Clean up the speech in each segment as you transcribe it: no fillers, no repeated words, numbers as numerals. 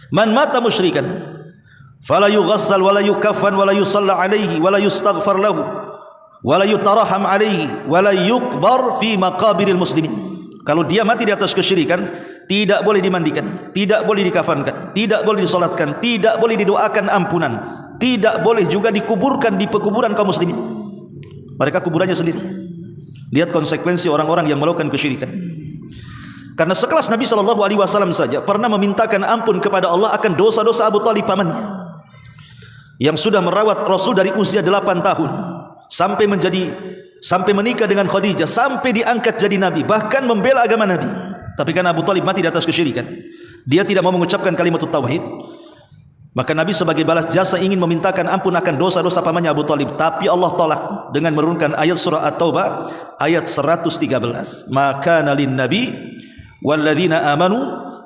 Man mata musyrikan fala yughassal wala yukaffan wala yusalla alaihi wala yustaghfar lahu wala yutaraham alaihi wala yuqbar fi maqabiril muslimin. Kalau dia mati di atas kesyirikan, tidak boleh dimandikan, tidak boleh dikafankan, tidak boleh disolatkan, tidak boleh didoakan ampunan, tidak boleh juga dikuburkan di pekuburan kaum muslimin. Mereka kuburannya sendiri. Lihat konsekuensi orang-orang yang melakukan kesyirikan. Karena sekelas Nabi SAW saja pernah memintakan ampun kepada Allah akan dosa-dosa Abu Talib pamannya, yang sudah merawat Rasul dari usia 8 tahun sampai menikah dengan Khadijah, sampai diangkat jadi Nabi, bahkan membela agama Nabi. Tapi kan Abu Talib mati di atas kesyirikan, dia tidak mau mengucapkan kalimat tauhid. Maka Nabi sebagai balas jasa ingin memintakan ampun akan dosa-dosa pamannya Abu Talib, tapi Allah tolak dengan menurunkan ayat surah At-Taubah ayat 113. Maka nalin nabi walladzina amanu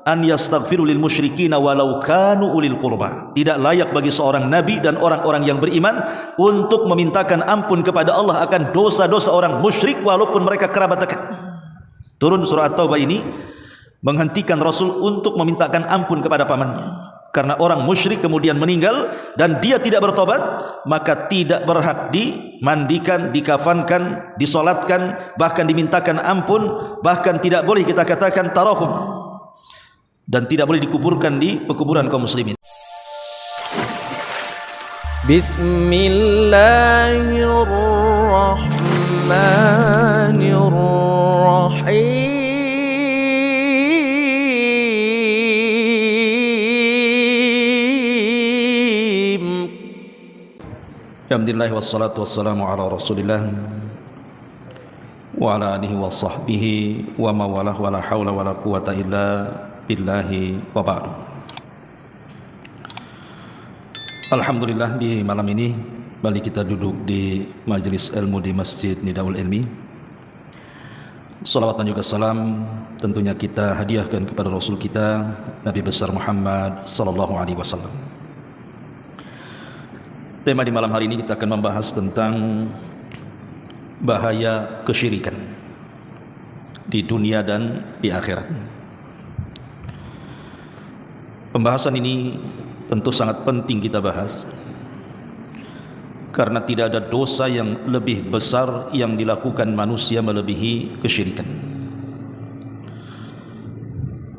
an yastaghfiru lil musyrikina walau kanu ulil qurba. Tidak layak bagi seorang nabi dan orang-orang yang beriman untuk memintakan ampun kepada Allah akan dosa-dosa orang musyrik walaupun mereka kerabat dekat. Turun surah At-Taubah ini menghentikan Rasul untuk memintakan ampun kepada pamannya. Karena orang musyrik kemudian meninggal dan dia tidak bertobat, maka tidak berhak dimandikan, dikafankan, disolatkan, bahkan dimintakan ampun, bahkan tidak boleh kita katakan tarahum, dan tidak boleh dikuburkan di pekuburan kaum muslimin. Bismillahirrahmanirrahim. Alhamdulillah wassalatu wassalamu ala Rasulillah wa ala alihi wa sahbihi wa mawalah wa la hawla wa la quwata illa billahi wa ba'd. Alhamdulillah, di malam ini kembali kita duduk di majelis ilmu di Masjid Nidaul Ilmi. Salawat dan juga salam tentunya kita hadiahkan kepada Rasul kita Nabi besar Muhammad sallallahu alaihi wasallam. Tema di malam hari ini kita akan membahas tentang bahaya kesyirikan di dunia dan di akhirat. Pembahasan ini tentu sangat penting kita bahas, karena tidak ada dosa yang lebih besar yang dilakukan manusia melebihi kesyirikan.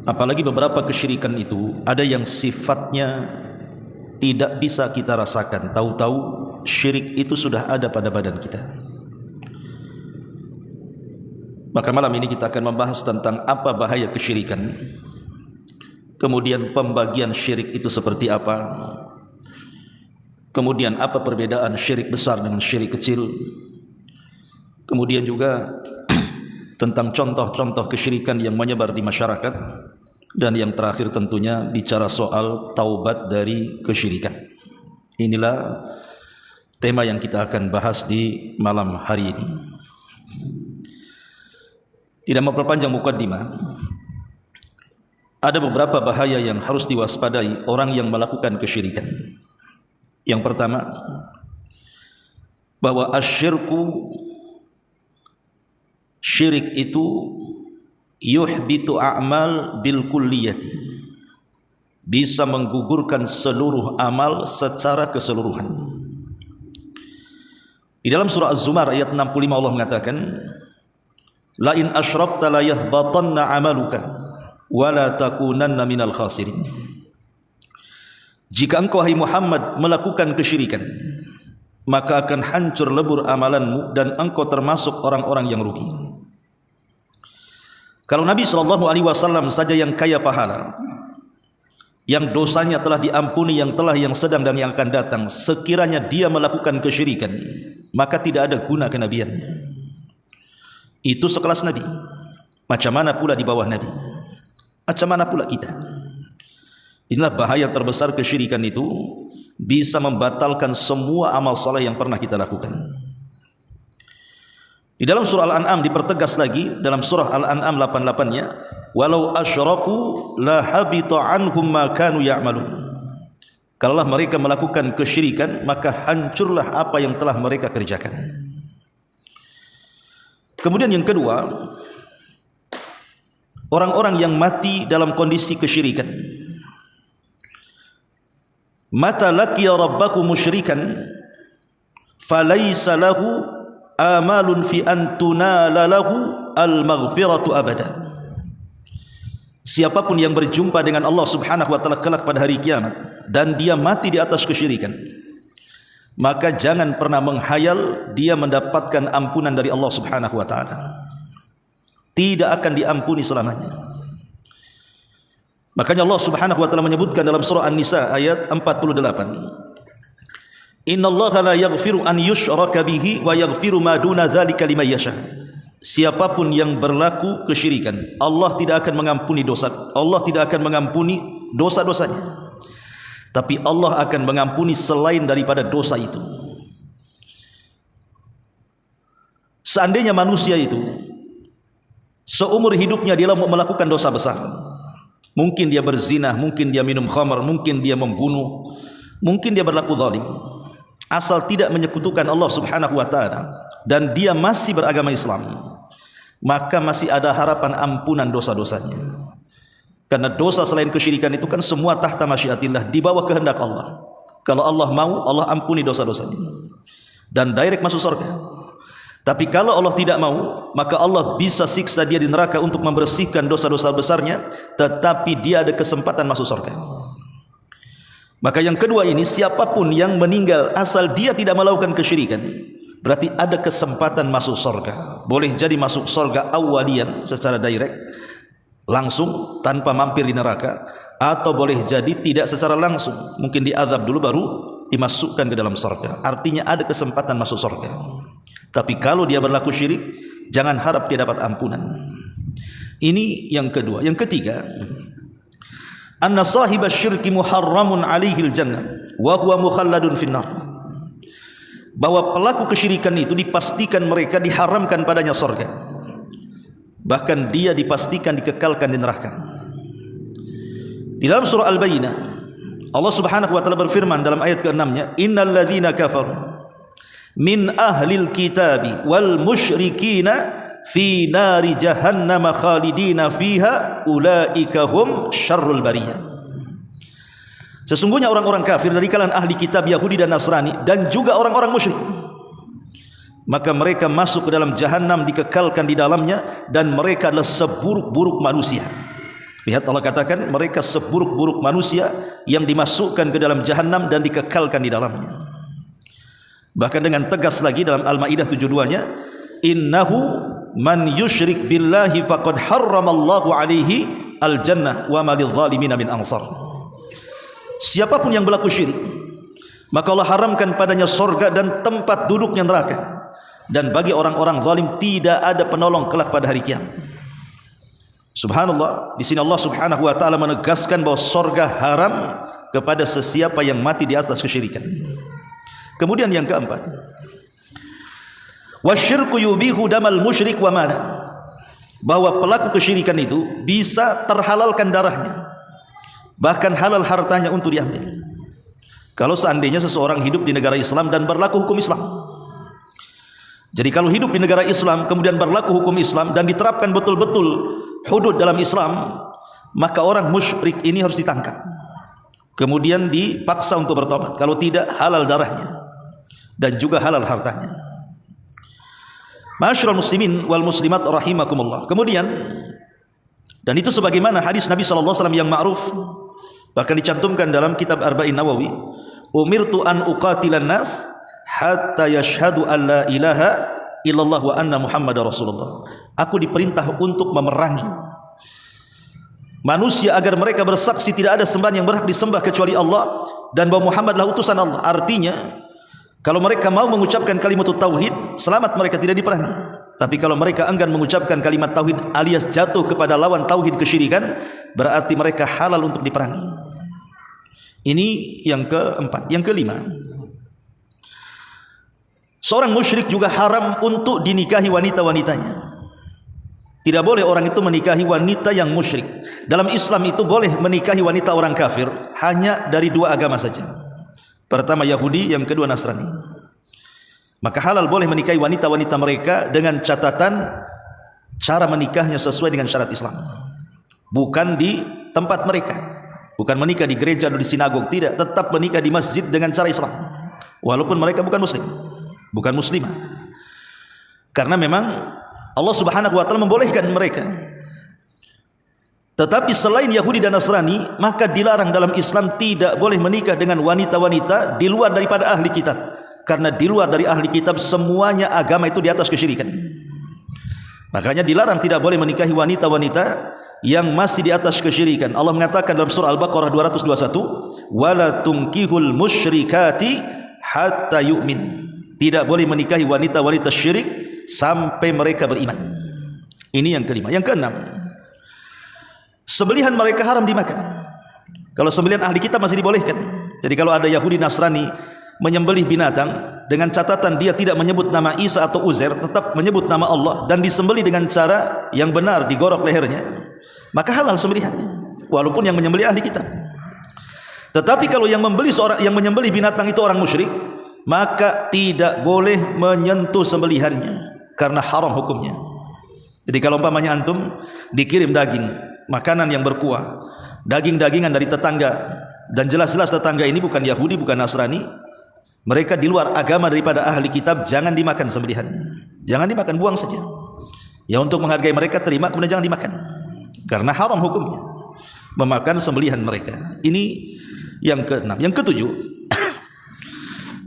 Apalagi beberapa kesyirikan itu ada yang sifatnya tidak bisa kita rasakan, tahu-tahu syirik itu sudah ada pada badan kita. Maka malam ini kita akan membahas tentang apa bahaya kesyirikan, kemudian pembagian syirik itu seperti apa, kemudian apa perbedaan syirik besar dengan syirik kecil, kemudian juga tentang contoh-contoh kesyirikan yang menyebar di masyarakat, dan yang terakhir tentunya bicara soal taubat dari kesyirikan. Inilah tema yang kita akan bahas di malam hari ini. Tidak memperpanjang mukaddimah, ada beberapa bahaya yang harus diwaspadai orang yang melakukan kesyirikan. Yang pertama, bahwa asyirku, syirik itu yuhbitu a'mal bil kulliyati, bisa menggugurkan seluruh amal secara keseluruhan. Di dalam surah Az-Zumar ayat 65 Allah mengatakan, la in asyrakta la yahbatanna amaluka wa la takunanna minal khasirin. Jika engkau hai Muhammad melakukan kesyirikan, maka akan hancur lebur amalanmu dan engkau termasuk orang-orang yang rugi. Kalau Nabi SAW saja yang kaya pahala, yang dosanya telah diampuni, yang telah, yang sedang dan yang akan datang, sekiranya dia melakukan kesyirikan, maka tidak ada guna kenabiannya. Itu sekelas Nabi. Macam mana pula di bawah Nabi? Macam mana pula kita? Inilah bahaya terbesar kesyirikan itu, bisa membatalkan semua amal saleh yang pernah kita lakukan. Di dalam surah Al-An'am dipertegas lagi, dalam surah Al-An'am 88-nya, walau asyraku la habita anhum ma kanu ya'malun. Kalaulah mereka melakukan kesyirikan, maka hancurlah apa yang telah mereka kerjakan. Kemudian yang kedua, orang-orang yang mati dalam kondisi kesyirikan, mata laqiya rabbahu musyrikan falaysa lahu amalun fi an tunala lahu al-maghfiratu abada. Siapapun yang berjumpa dengan Allah Subhanahu wa taala kelak pada hari kiamat dan dia mati di atas kesyirikan, maka jangan pernah menghayal dia mendapatkan ampunan dari Allah Subhanahu wa taala. Tidak akan diampuni selamanya. Makanya Allah Subhanahu wa taala menyebutkan dalam surah An-Nisa ayat 48, Innallaha la yaghfiru an yushraka bihi wa yaghfiru ma duna dzalika liman yasha. Siapapun yang berlaku kesyirikan, Allah tidak akan mengampuni dosa. Allah tidak akan mengampuni dosa-dosanya. Tapi Allah akan mengampuni selain daripada dosa itu. Seandainya manusia itu seumur hidupnya dia melakukan dosa besar, mungkin dia berzina, mungkin dia minum khamar, mungkin dia membunuh, mungkin dia berlaku zalim, asal tidak menyekutukan Allah Subhanahu wa taala dan dia masih beragama Islam, maka masih ada harapan ampunan dosa-dosanya. Karena dosa selain kesyirikan itu kan semua tahta masyiatillah, di bawah kehendak Allah. Kalau Allah mau, Allah ampuni dosa-dosanya dan direct masuk surga. Tapi kalau Allah tidak mau, maka Allah bisa siksa dia di neraka untuk membersihkan dosa-dosa besarnya, tetapi dia ada kesempatan masuk surga. Maka yang kedua ini, siapapun yang meninggal asal dia tidak melakukan kesyirikan, berarti ada kesempatan masuk surga. Boleh jadi masuk surga awalian secara direct, langsung tanpa mampir di neraka, atau boleh jadi tidak secara langsung, mungkin diazab dulu baru dimasukkan ke dalam surga. Artinya ada kesempatan masuk surga. Tapi kalau dia berlaku syirik, jangan harap dia dapat ampunan. Ini yang kedua. Yang ketiga, anna sahibas syirki muharramun alaihil jannah wa huwa mukhalladun finnar. Bahwa pelaku kesyirikan itu dipastikan mereka diharamkan padanya surga, bahkan dia dipastikan dikekalkan di neraka. Di dalam surah Al-Bayyinah, Allah Subhanahu wa taala berfirman dalam ayat ke-6-nya, innal ladzina kafaru min ahlil kitabi wal musyrikina fi nari jahannam khalidina fiha ulaika hum syarrul bariyah. Sesungguhnya orang-orang kafir dari kalangan ahli kitab Yahudi dan Nasrani dan juga orang-orang musyrik, maka mereka masuk ke dalam jahanam, dikekalkan di dalamnya, dan mereka adalah seburuk-buruk manusia. Lihat Allah katakan mereka seburuk-buruk manusia yang dimasukkan ke dalam jahanam dan dikekalkan di dalamnya. Bahkan dengan tegas lagi dalam Al-Maidah 72-nya, innahu man yusyrik billahi faqad harramallahu alaihi al-jannah wa ma lidh-dhalimina min ansar. Siapapun yang berlaku syirik, maka Allah haramkan padanya surga dan tempat duduknya neraka, dan bagi orang-orang zalim tidak ada penolong kelak pada hari kiamat. Subhanallah, di sini Allah Subhanahu wa taala menegaskan bahwa surga haram kepada sesiapa yang mati di atas kesyirikan. Kemudian yang keempat, wasyirku yubihu damal musyrik wa mala. Bahwa pelaku kesyirikan itu bisa terhalalkan darahnya, bahkan halal hartanya untuk diambil. Kalau seandainya seseorang hidup di negara Islam dan berlaku hukum Islam. Jadi kalau hidup di negara Islam kemudian berlaku hukum Islam dan diterapkan betul-betul hudud dalam Islam, maka orang musyrik ini harus ditangkap, kemudian dipaksa untuk bertobat. Kalau tidak, halal darahnya dan juga halal hartanya. Ma'asyiral muslimin wal muslimat rahimakumullah. Kemudian, dan itu sebagaimana hadis Nabi sallallahu alaihi wasallam yang ma'ruf, bahkan dicantumkan dalam kitab Arba'in Nawawi, umirtu an uqatilan nas hatta yashhadu an la ilaha illallah wa anna muhammadar rasulullah. Aku diperintah untuk memerangi manusia agar mereka bersaksi tidak ada sembahan yang berhak disembah kecuali Allah dan bahwa Muhammadlah utusan Allah. Artinya kalau mereka mau mengucapkan kalimat tauhid, selamat, mereka tidak diperangi. Tapi kalau mereka enggan mengucapkan kalimat tauhid alias jatuh kepada lawan tauhid kesyirikan, berarti mereka halal untuk diperangi. Ini yang keempat. Yang kelima, seorang musyrik juga haram untuk dinikahi wanita-wanitanya. Tidak boleh orang itu menikahi wanita yang musyrik. Dalam Islam itu boleh menikahi wanita orang kafir hanya dari dua agama saja. Pertama Yahudi, yang kedua Nasrani. Maka halal boleh menikahi wanita-wanita mereka dengan catatan cara menikahnya sesuai dengan syarat Islam, bukan di tempat mereka. Bukan menikah di gereja atau di sinagog, tidak, tetap menikah di masjid dengan cara Islam. Walaupun mereka bukan muslim, bukan muslimah. Karena memang Allah Subhanahu wa taala membolehkan mereka. Tetapi selain Yahudi dan Nasrani, maka dilarang dalam Islam tidak boleh menikah dengan wanita-wanita di luar daripada ahli kitab. Karena di luar dari ahli kitab semuanya agama itu di atas kesyirikan. Makanya dilarang tidak boleh menikahi wanita-wanita yang masih di atas kesyirikan. Allah mengatakan dalam surah Al-Baqarah 221, wala tunkihul musyrikati hatta yu'min. Tidak boleh menikahi wanita-wanita syirik sampai mereka beriman. Ini yang kelima. Yang keenam, sembelihan mereka haram dimakan. Kalau sembelihan ahli kitab masih dibolehkan. Jadi kalau ada Yahudi Nasrani menyembelih binatang dengan catatan dia tidak menyebut nama Isa atau Uzair, tetap menyebut nama Allah dan disembelih dengan cara yang benar, digorok lehernya, maka halal sembelihannya walaupun yang menyembelih ahli kitab. Tetapi kalau yang menyembelih binatang itu orang musyrik, maka tidak boleh menyentuh sembelihannya karena haram hukumnya. Jadi kalau umpamanya antum dikirim daging, makanan yang berkuah, daging-dagingan dari tetangga, dan jelas-jelas tetangga ini bukan Yahudi, bukan Nasrani, mereka di luar agama daripada ahli kitab, jangan dimakan sembelihannya. Jangan dimakan, buang saja. Ya, untuk menghargai mereka terima, kemudian jangan dimakan. Karena haram hukumnya memakan sembelihan mereka. Ini yang keenam. Yang ketujuh,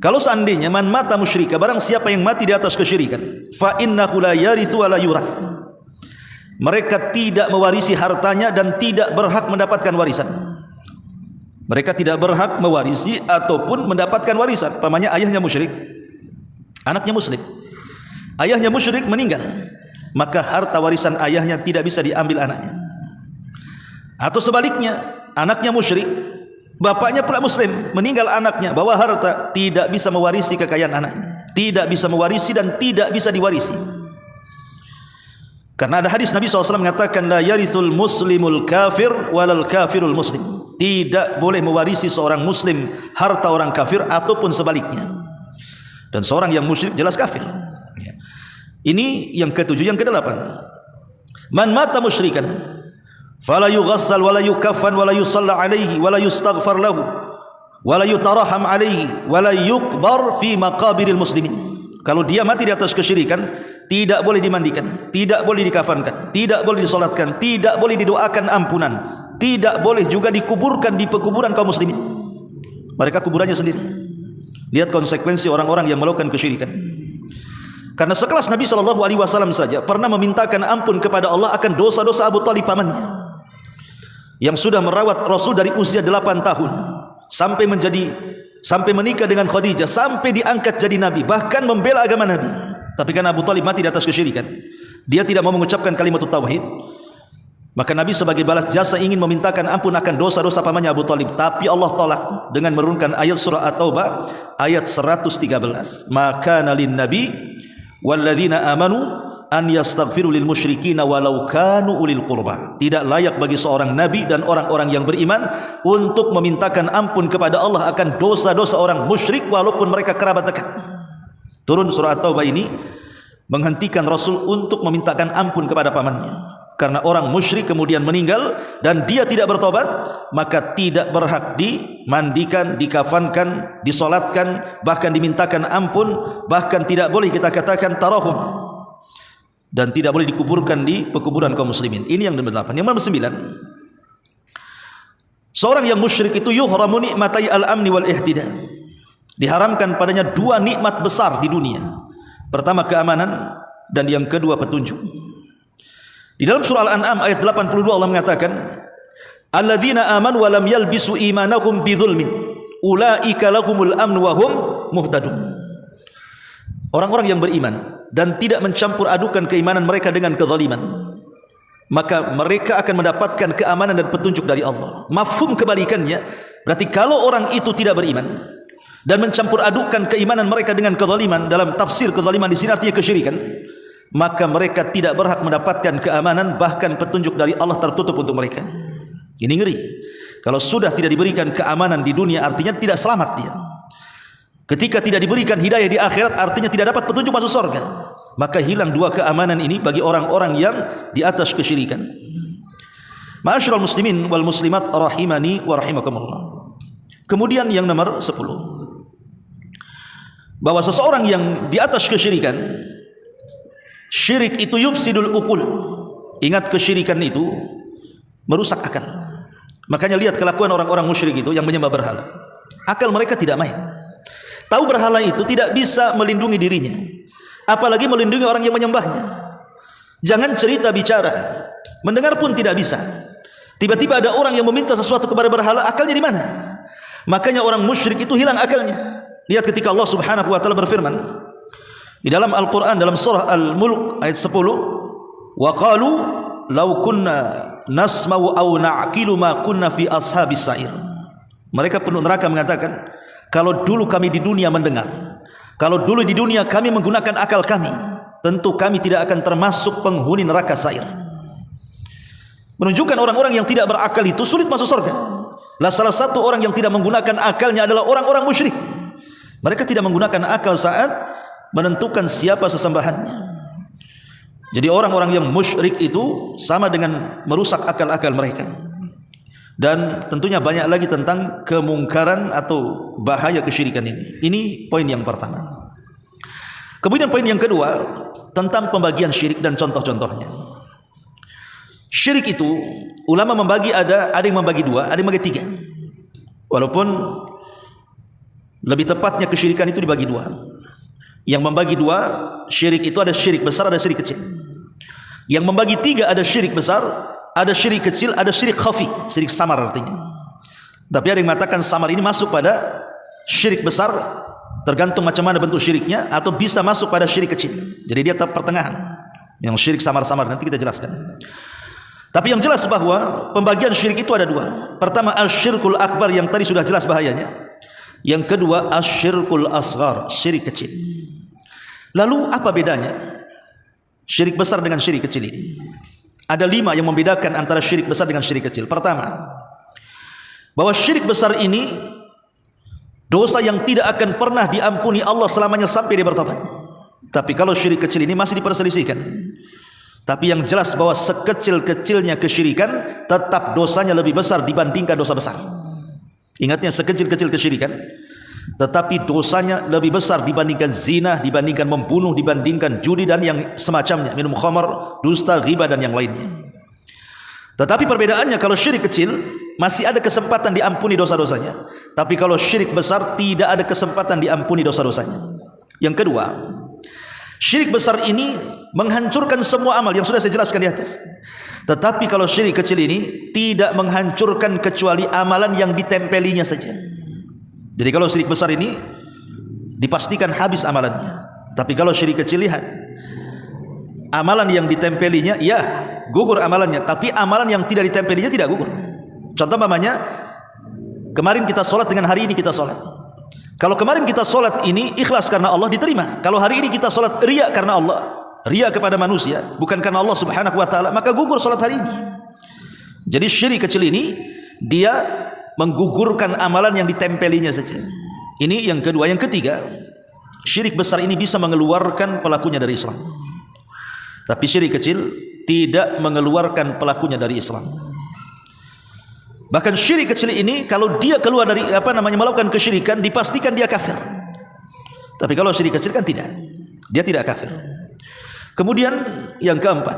kalau seandainya man mata musyrika, barang siapa yang mati di atas kesyirikan, fa innahu la yarithu wa la yurath. Mereka tidak mewarisi hartanya dan tidak berhak mendapatkan warisan. Mereka tidak berhak mewarisi ataupun mendapatkan warisan. Pamannya ayahnya musyrik, anaknya muslim. Ayahnya musyrik meninggal, maka harta warisan ayahnya tidak bisa diambil anaknya. Atau sebaliknya, anaknya musyrik, bapaknya pula muslim, meninggal anaknya, bawa harta, tidak bisa mewarisi kekayaan anaknya, tidak bisa mewarisi dan tidak bisa diwarisi. Karena ada hadis Nabi SAW mengatakan, la yarithul muslimul kafir walal kafirul muslim. Tidak boleh mewarisi seorang muslim harta orang kafir ataupun sebaliknya. Dan seorang yang musyrik jelas kafir. Ini yang ketujuh. Yang kedelapan, man mata musyrikan fala yughassal wala yukaffan wala yusalla alaihi wala yustaghfar lahu wala yutaraham alaihi wala yuqbar fi maqabiril muslimin. Kalau dia mati di atas kesyirikan, tidak boleh dimandikan, tidak boleh dikafankan, tidak boleh disolatkan, tidak boleh didoakan ampunan, tidak boleh juga dikuburkan di pekuburan kaum muslimin. Mereka kuburannya sendiri. Lihat konsekuensi orang-orang yang melakukan kesyirikan. Karena sekelas Nabi SAW saja pernah memintakan ampun kepada Allah akan dosa-dosa Abu Talib pamannya, yang sudah merawat Rasul dari usia 8 tahun sampai menikah dengan Khadijah, sampai diangkat jadi Nabi, bahkan membela agama Nabi. Tapi karena Abu Talib mati di atas kesyirikan, dia tidak mau mengucapkan kalimat tauhid, maka Nabi sebagai balas jasa ingin memintakan ampun akan dosa-dosa pamannya Abu Talib. Tapi Allah tolak dengan menurunkan ayat surah At-Taubah ayat 113. Maka nalin nabi walladzina amanu an yastaghfiru lil musyrikin walau kanu ulil qurba. Tidak layak bagi seorang nabi dan orang-orang yang beriman untuk memintakan ampun kepada Allah akan dosa-dosa orang musyrik walaupun mereka kerabat dekat. Turun surah At-Taubah ini menghentikan Rasul untuk memintakan ampun kepada pamannya. Karena orang musyrik kemudian meninggal dan dia tidak bertobat, maka tidak berhak dimandikan, dikafankan, disolatkan, bahkan dimintakan ampun, bahkan tidak boleh kita katakan tarahum, dan tidak boleh dikuburkan di pekuburan kaum muslimin. Ini yang nomor 8. Yang nomor 9, seorang yang musyrik itu yuhramu nikmatai al-amni wal ihtida. Diharamkan padanya dua nikmat besar di dunia. Pertama keamanan, dan yang kedua petunjuk. Di dalam surah Al-An'am ayat 82 Allah mengatakan, alladzina amanu wa lam yalbisu imanahum bidzulmin ulaika lahumul amnu wa hum muhtadun. Orang-orang yang beriman dan tidak mencampur adukan keimanan mereka dengan kezaliman, maka mereka akan mendapatkan keamanan dan petunjuk dari Allah. Mafhum kebalikannya, berarti kalau orang itu tidak beriman dan mencampur adukan keimanan mereka dengan kezaliman, dalam tafsir kezaliman di sini artinya kesyirikan, maka mereka tidak berhak mendapatkan keamanan, bahkan petunjuk dari Allah tertutup untuk mereka. Ini ngeri. Kalau sudah tidak diberikan keamanan di dunia, artinya tidak selamat dia. Ketika tidak diberikan hidayah di akhirat, artinya tidak dapat petunjuk masuk surga. Maka hilang dua keamanan ini bagi orang-orang yang di atas kesyirikan. Ma'asyiral muslimin wal muslimat rahimani wa rahimakumullah. Kemudian yang nomor 10, bahwa seseorang yang di atas kesyirikan, syirik itu yufsidul uqul. Ingat, kesyirikan itu merusak akal. Makanya lihat kelakuan orang-orang musyrik itu yang menyembah berhala. Akal mereka tidak main. Tahu berhala itu tidak bisa melindungi dirinya, apalagi melindungi orang yang menyembahnya. Jangan cerita bicara, mendengar pun tidak bisa. Tiba-tiba ada orang yang meminta sesuatu kepada berhala, akalnya di mana? Makanya orang musyrik itu hilang akalnya. Lihat ketika Allah Subhanahu wa taala berfirman di dalam Al-Qur'an, dalam surah Al-Mulk ayat 10, wa qalu law kunna nasma'u aw na'qilu ma kunna fi ashabis sa'ir. Mereka penduduk neraka mengatakan, kalau dulu kami di dunia mendengar, kalau dulu di dunia kami menggunakan akal kami, tentu kami tidak akan termasuk penghuni neraka sa'ir. Menunjukkan orang-orang yang tidak berakal itu sulit masuk surga. Lah salah satu orang yang tidak menggunakan akalnya adalah orang-orang musyrik. Mereka tidak menggunakan akal saat menentukan siapa sesembahannya. Jadi orang-orang yang musyrik itu sama dengan merusak akal-akal mereka. Dan tentunya banyak lagi tentang kemungkaran atau bahaya kesyirikan ini. Ini poin yang pertama. Kemudian poin yang kedua, tentang pembagian syirik dan contoh-contohnya. Syirik itu ulama membagi, ada yang membagi dua, ada yang membagi tiga. Walaupun lebih tepatnya kesyirikan itu dibagi dua. Yang membagi dua syirik itu ada syirik besar, ada syirik kecil. Yang membagi tiga ada syirik besar, ada syirik kecil, ada syirik khafi, syirik samar artinya. Tapi ada yang mengatakan samar ini masuk pada syirik besar, tergantung macam mana bentuk syiriknya, atau bisa masuk pada syirik kecil. Jadi dia pertengahan. Yang syirik samar-samar nanti kita jelaskan. Tapi yang jelas bahwa pembagian syirik itu ada dua. Pertama asyirkul akbar yang tadi sudah jelas bahayanya. Yang kedua asyirkul asghar, syirik kecil. Lalu apa bedanya syirik besar dengan syirik kecil ini? Ada 5 yang membedakan antara syirik besar dengan syirik kecil. Pertama, bahwa syirik besar ini dosa yang tidak akan pernah diampuni Allah selamanya sampai dia bertobat. Tapi kalau syirik kecil ini masih diperselisihkan. Tapi yang jelas bahwa sekecil-kecilnya kesyirikan tetap dosanya lebih besar dibandingkan dosa besar. Ingatnya, sekecil-kecil kesyirikan tetapi dosanya lebih besar dibandingkan zina, dibandingkan membunuh, dibandingkan judi dan yang semacamnya, minum khamar, dusta, riba dan yang lainnya. Tetapi perbedaannya, kalau syirik kecil masih ada kesempatan diampuni dosa-dosanya, tapi kalau syirik besar tidak ada kesempatan diampuni dosa-dosanya. Yang kedua, syirik besar ini menghancurkan semua amal yang sudah saya jelaskan di atas. Tetapi kalau syirik kecil ini tidak menghancurkan kecuali amalan yang ditempelinya saja. Jadi kalau syirik besar ini dipastikan habis amalannya. Tapi kalau syirik kecil, lihat, amalan yang ditempelinya ya gugur amalannya, tapi amalan yang tidak ditempelinya tidak gugur. Contoh mamanya, kemarin kita sholat dengan hari ini kita sholat. Kalau kemarin kita sholat ini ikhlas karena Allah, diterima. Kalau hari ini kita sholat riya karena Allah, riya kepada manusia, bukan karena Allah Subhanahu wa ta'ala, maka gugur sholat hari ini. Jadi syirik kecil ini dia menggugurkan amalan yang ditempelinya saja. Ini yang kedua. Yang ketiga, syirik besar ini bisa mengeluarkan pelakunya dari Islam. Tapi syirik kecil tidak mengeluarkan pelakunya dari Islam. Bahkan syirik kecil ini kalau dia keluar dari melakukan kesyirikan, dipastikan dia kafir. Tapi kalau syirik kecil kan tidak. Dia tidak kafir. Kemudian yang keempat,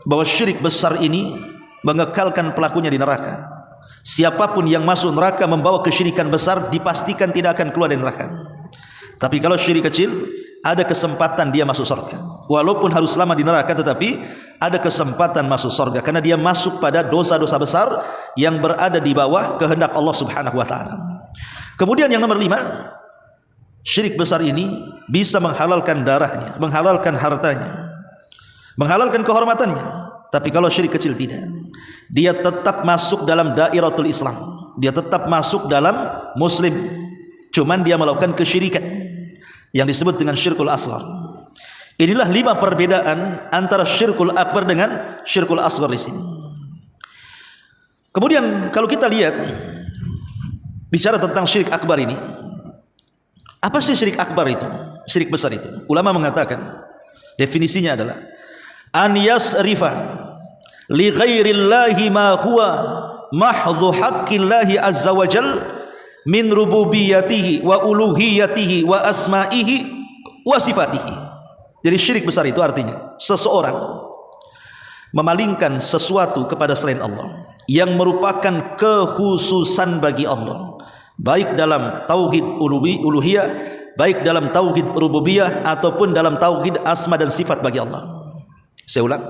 bahwa syirik besar ini mengekalkan pelakunya di neraka. Siapapun yang masuk neraka membawa kesyirikan besar dipastikan tidak akan keluar dari neraka. Tapi kalau syirik kecil ada kesempatan dia masuk surga. Walaupun harus lama di neraka, tetapi ada kesempatan masuk surga karena dia masuk pada dosa-dosa besar yang berada di bawah kehendak Allah Subhanahu wa taala. Kemudian yang nomor 5, syirik besar ini bisa menghalalkan darahnya, menghalalkan hartanya, menghalalkan kehormatannya. Tapi kalau syirik kecil tidak. Dia tetap masuk dalam dairatul Islam, dia tetap masuk dalam muslim, cuman dia melakukan kesyirikan yang disebut dengan syirkul asghar. Inilah 5 perbedaan antara syirkul akbar dengan syirkul asghar di sini. Kemudian kalau kita lihat bicara tentang syirik akbar ini, apa sih syirik akbar itu? Syirik besar itu, ulama mengatakan definisinya adalah an yasrifa li ghairillahi ma huwa mahdhu haqqillahi azza wa jal min rububiyyatihi wa uluhiyatihi wa asma'ihi wa sifatihi. Jadi syirik besar itu artinya seseorang memalingkan sesuatu kepada selain Allah yang merupakan kekhususan bagi Allah, baik dalam tauhid uluhiyah, baik dalam tauhid rububiyah, ataupun dalam tauhid asma dan sifat bagi Allah. Saya ulang.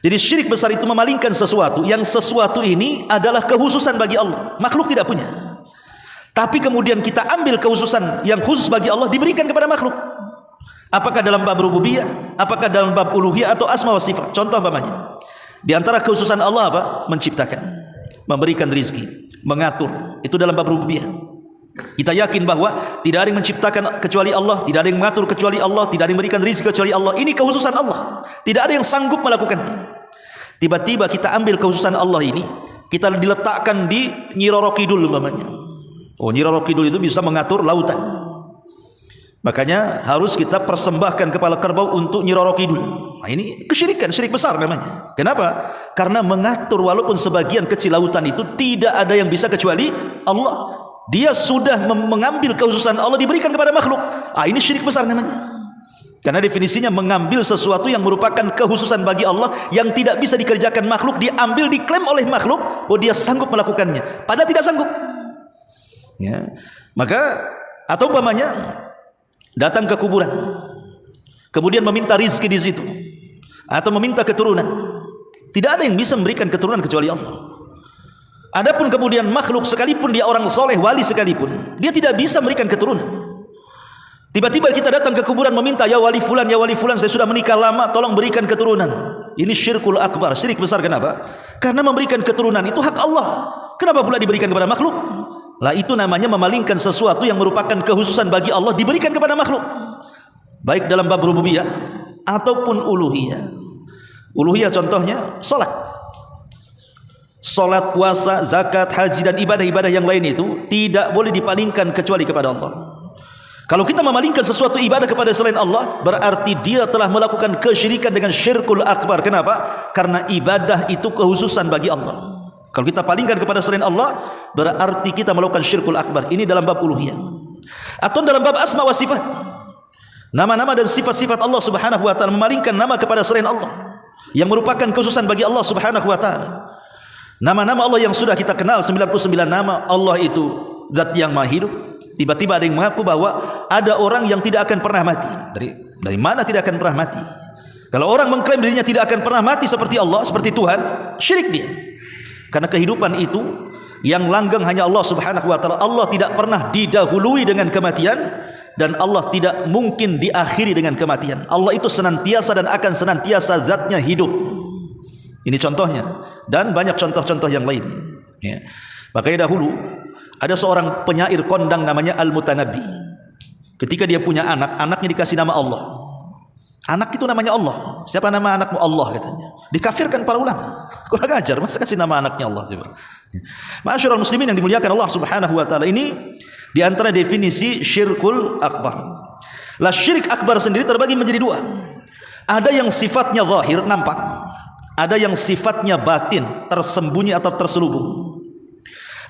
Jadi syirik besar itu memalingkan sesuatu yang sesuatu ini adalah kekhususan bagi Allah, makhluk tidak punya. Tapi kemudian kita ambil kekhususan yang khusus bagi Allah diberikan kepada makhluk. Apakah dalam bab rububiyah, apakah dalam bab uluhiyah atau asma wa sifat. Contoh umpamanya, di antara kekhususan Allah apa? Menciptakan, memberikan rizki, mengatur. Itu dalam bab rububiyah. Kita yakin bahwa tidak ada yang menciptakan kecuali Allah, tidak ada yang mengatur kecuali Allah, tidak ada yang memberikan rizki kecuali Allah. Ini kekhususan Allah, tidak ada yang sanggup melakukannya. Tiba-tiba kita ambil kekhususan Allah ini, kita diletakkan di Nyi Roro Kidul umpamanya. Oh, Nyi Roro Kidul itu bisa mengatur lautan, makanya harus kita persembahkan kepala kerbau untuk Nyi Roro Kidul. Nah, ini kesyirikan, syirik besar namanya. Kenapa? Karena mengatur walaupun sebagian kecil lautan itu tidak ada yang bisa kecuali Allah. Dia sudah mengambil kekhususan Allah diberikan kepada makhluk. Ini syirik besar namanya. Karena definisinya mengambil sesuatu yang merupakan kekhususan bagi Allah yang tidak bisa dikerjakan makhluk, diambil, diklaim oleh makhluk, oh dia sanggup melakukannya, padahal tidak sanggup. Ya. Maka atau umpamanya datang ke kuburan, kemudian meminta rizki di situ, atau meminta keturunan. Tidak ada yang bisa memberikan keturunan kecuali Allah. Adapun kemudian makhluk sekalipun dia orang soleh, wali sekalipun, dia tidak bisa memberikan keturunan. Tiba-tiba kita datang ke kuburan meminta, ya wali fulan, saya sudah menikah lama, tolong berikan keturunan. Ini syirkul akbar, syirik besar. Kenapa? Karena memberikan keturunan itu hak Allah. Kenapa pula diberikan kepada makhluk? Lah itu namanya memalingkan sesuatu yang merupakan kekhususan bagi Allah diberikan kepada makhluk, baik dalam bab rububiyah ataupun uluhiyah. Uluhiyah contohnya salat, puasa, zakat, haji dan ibadah-ibadah yang lain itu tidak boleh dipalingkan kecuali kepada Allah. Kalau kita memalingkan sesuatu ibadah kepada selain Allah, berarti dia telah melakukan kesyirikan dengan syirkul akbar. Kenapa? Karena ibadah itu kekhususan bagi Allah. Kalau kita palingkan kepada selain Allah, berarti kita melakukan syirkul akbar. Ini dalam bab uluhiyah. Atau dalam bab asma wa sifat, nama-nama dan sifat-sifat Allah subhanahu wa ta'ala, memalingkan nama kepada selain Allah yang merupakan kekhususan bagi Allah subhanahu wa ta'ala. Nama-nama Allah yang sudah kita kenal 99 nama. Allah itu zat yang maha hidup. Tiba-tiba ada yang mengaku bahwa ada orang yang tidak akan pernah mati. Dari mana tidak akan pernah mati? Kalau orang mengklaim dirinya tidak akan pernah mati seperti Allah, seperti Tuhan, syirik dia. Karena kehidupan itu yang langgeng hanya Allah subhanahu wa ta'ala. Allah tidak pernah didahului dengan kematian, dan Allah tidak mungkin diakhiri dengan kematian. Allah itu senantiasa dan akan senantiasa zatnya hidup. Ini contohnya, dan banyak contoh-contoh yang lain. Ya. Makanya dahulu ada seorang penyair kondang namanya Al-Mutanabbi. Ketika dia punya anak, anaknya dikasih nama Allah. Anak itu namanya Allah. Siapa nama anakmu? Allah katanya. Dikafirkan para ulama. Kurang ajar, masa kasih nama anaknya Allah? Ma'asyiral muslimin yang dimuliakan Allah subhanahu wa ta'ala, ini di antara definisi syirkul akbar. Lah syirik akbar sendiri terbagi menjadi dua. Ada yang sifatnya zahir, nampak. Ada yang sifatnya batin, tersembunyi atau terselubung.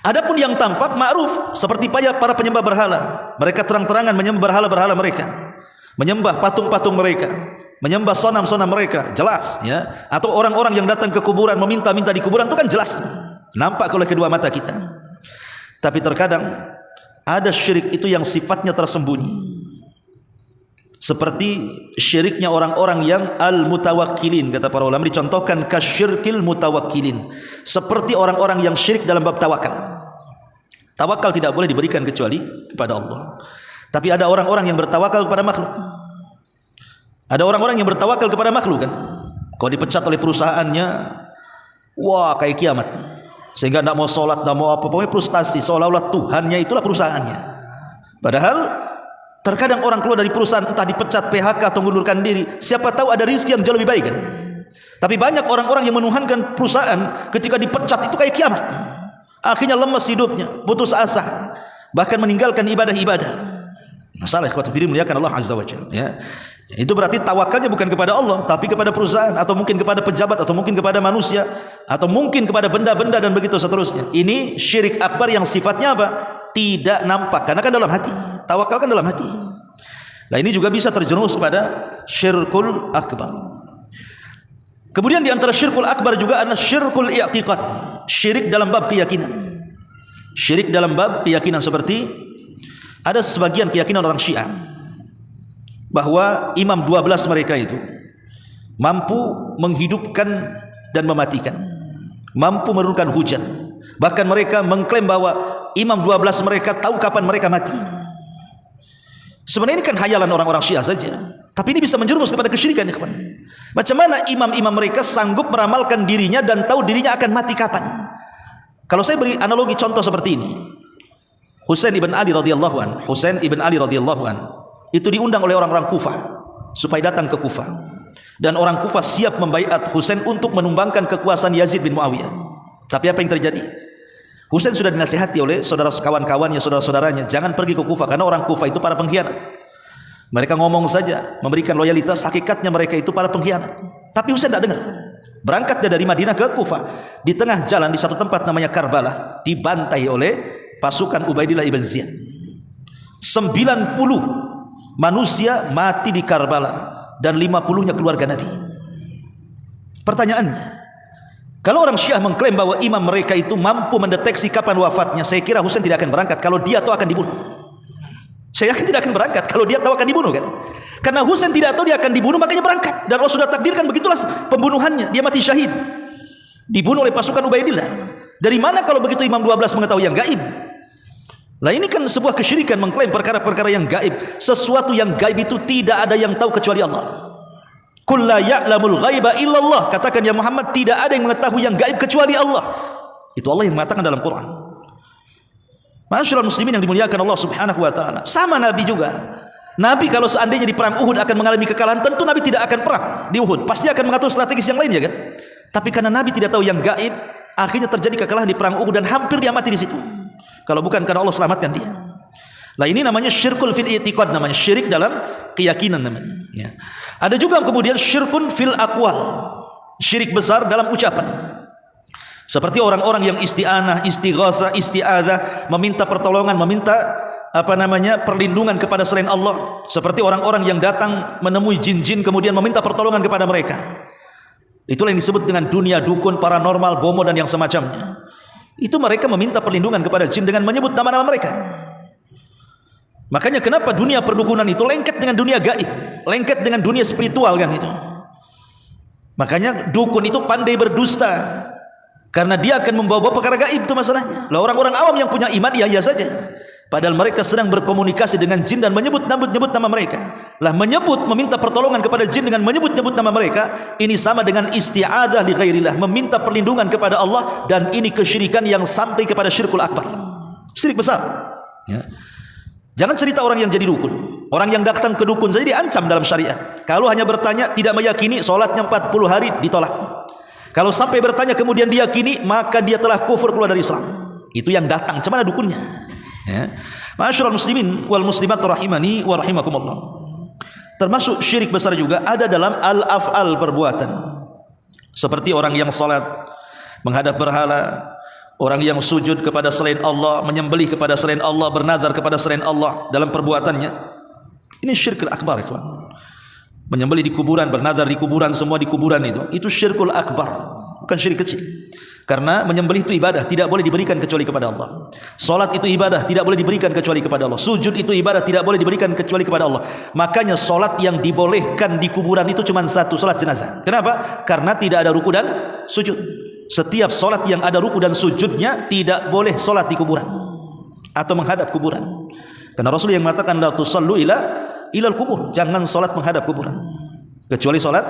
Adapun yang tampak ma'ruf, seperti para penyembah berhala. Mereka terang-terangan menyembah berhala-berhala mereka, menyembah patung-patung mereka, menyembah sonam-sonam mereka, jelas ya. Atau orang-orang yang datang ke kuburan meminta-minta di kuburan, itu kan jelas, nampak oleh kedua mata kita. Tapi terkadang ada syirik itu yang sifatnya tersembunyi, seperti syiriknya orang-orang yang al-mutawakkilin, kata para ulama, dicontohkan kasyirkil mutawakkilin, seperti orang-orang yang syirik dalam bab tawakal. Tawakal tidak boleh diberikan kecuali kepada Allah. Tapi ada orang-orang yang bertawakal kepada makhluk. Ada orang-orang yang bertawakal kepada makhluk kan. Kalau dipecat oleh perusahaannya, wah kayak kiamat. Sehingga tidak mau sholat, tidak mau apa, pokoknya frustasi, seolah-olah Tuhannya itulah perusahaannya. Padahal terkadang orang keluar dari perusahaan, entah dipecat, PHK atau mengundurkan diri, siapa tahu ada rezeki yang jauh lebih baik kan. Tapi banyak orang-orang yang menuhankan perusahaan, ketika dipecat itu kayak kiamat. Akhirnya lemas hidupnya, putus asa, bahkan meninggalkan ibadah-ibadah. Masalah ikhwatu fillah muliakan Allah azza wa jalla ya. Itu berarti tawakalnya bukan kepada Allah, tapi kepada perusahaan, atau mungkin kepada pejabat, atau mungkin kepada manusia, atau mungkin kepada benda-benda dan begitu seterusnya. Ini syirik akbar yang sifatnya apa? Tidak nampak, karena kan dalam hati. Tawakal kan dalam hati. Nah, ini juga bisa terjerumus pada syirkul akbar. Kemudian di antara syirkul akbar juga adalah syirkul i'tiqad, syirik dalam bab keyakinan. Syirik dalam bab keyakinan seperti ada sebagian keyakinan orang Syiah bahwa imam 12 mereka itu mampu menghidupkan dan mematikan, mampu menurunkan hujan. Bahkan mereka mengklaim bahwa imam 12 mereka tahu kapan mereka mati. Sebenarnya ini kan hayalan orang-orang Syiah saja, tapi ini bisa menjerumus kepada kesyirikan, ya kawan. Macam mana imam-imam mereka sanggup meramalkan dirinya dan tahu dirinya akan mati kapan? Kalau saya beri analogi contoh seperti ini, Husain ibn Ali radhiyallahu an, Husain ibn Ali radhiyallahu an itu diundang oleh orang-orang Kufah supaya datang ke Kufah, dan orang Kufah siap membaiat Husain untuk menumbangkan kekuasaan Yazid bin Muawiyah. Tapi apa yang terjadi? Husain sudah dinasihati oleh saudara kawan-kawannya, saudara-saudaranya, jangan pergi ke Kufah karena orang Kufah itu para pengkhianat. Mereka ngomong saja, memberikan loyalitas, hakikatnya mereka itu para pengkhianat. Tapi Husain tidak dengar. Berangkat dari Madinah ke Kufah, di tengah jalan di satu tempat namanya Karbala, dibantai oleh pasukan Ubaidillah ibn Ziyad. 90 manusia mati di Karbala dan 50-nya keluarga Nabi. Pertanyaannya, kalau orang Syiah mengklaim bahwa imam mereka itu mampu mendeteksi kapan wafatnya, saya kira Husain tidak akan berangkat kalau dia tahu akan dibunuh. Saya yakin tidak akan berangkat kalau dia tahu akan dibunuh, kan? Karena Husain tidak tahu dia akan dibunuh, makanya berangkat. Dan Allah sudah takdirkan begitulah pembunuhannya, dia mati syahid, dibunuh oleh pasukan Ubaidillah. Dari mana kalau begitu imam 12 mengetahui yang gaib? Lah ini kan sebuah kesyirikan, mengklaim perkara-perkara yang gaib. Sesuatu yang gaib itu tidak ada yang tahu kecuali Allah. Qul la ya'lamul ghaiba illallah, katakan ya Muhammad, tidak ada yang mengetahui yang gaib kecuali Allah. Itu Allah yang mengatakan dalam Quran. Masyaallah muslimin yang dimuliakan Allah Subhanahu wa taala. Sama Nabi juga. Nabi kalau seandainya di perang Uhud akan mengalami kekalahan, tentu Nabi tidak akan perang di Uhud. Pasti akan mengatur strategis yang lainnya, kan? Tapi karena Nabi tidak tahu yang gaib, akhirnya terjadi kekalahan di perang Uhud dan hampir dia mati di situ. Kalau bukan karena Allah selamatkan dia. Nah, ini namanya syirkul fil i'tiqad, namanya syirik dalam keyakinan namanya. Ya. Ada juga kemudian syirkun fil aqwal, syirik besar dalam ucapan. Seperti orang-orang yang isti'anah, istighatsah, isti'adzah, meminta pertolongan, meminta perlindungan kepada selain Allah. Seperti orang-orang yang datang menemui jin-jin kemudian meminta pertolongan kepada mereka. Itulah yang disebut dengan dunia dukun, paranormal, bomo dan yang semacamnya. Itu mereka meminta perlindungan kepada jin dengan menyebut nama-nama mereka. Makanya kenapa dunia perdukunan itu lengket dengan dunia gaib, lengket dengan dunia spiritual, kan itu. Makanya dukun itu pandai berdusta, karena dia akan membawa perkara gaib, itu masalahnya. Lah orang-orang awam yang punya iman ya saja, padahal mereka sedang berkomunikasi dengan jin dan menyebut nama mereka. Lah menyebut, meminta pertolongan kepada jin dengan menyebut nama mereka, ini sama dengan isti'adzah li ghairillah, meminta perlindungan kepada Allah, dan ini kesyirikan yang sampai kepada syirkul akbar, syirik besar. Ya. Jangan cerita orang yang jadi dukun. Orang yang datang ke dukun saja diancam dalam syariat. Kalau hanya bertanya tidak meyakini, salatnya 40 hari ditolak. Kalau sampai bertanya kemudian diyakini, maka dia telah kufur, keluar dari Islam. Itu yang datang, cuman dukunnya. Ya. Ma'asyiral muslimin wal muslimat rahimani wa rahimakumullah. Termasuk syirik besar juga ada dalam al-af'al, perbuatan. Seperti orang yang salat menghadap berhala, orang yang sujud kepada selain Allah, menyembelih kepada selain Allah, bernazar kepada selain Allah dalam perbuatannya. Ini syirkul akbar, ikhwan. Menyembelih di kuburan, bernazar di kuburan, semua di kuburan itu syirkul akbar, bukan syirik kecil. Karena menyembelih itu ibadah, tidak boleh diberikan kecuali kepada Allah. Salat itu ibadah, tidak boleh diberikan kecuali kepada Allah. Sujud itu ibadah, tidak boleh diberikan kecuali kepada Allah. Makanya salat yang dibolehkan di kuburan itu cuma satu, salat jenazah. Kenapa? Karena tidak ada ruku dan sujud. Setiap salat yang ada ruku dan sujudnya tidak boleh salat di kuburan atau menghadap kuburan. Karena Rasul yang mengatakan la tusallu ilal kubur, jangan salat menghadap kuburan. Kecuali salat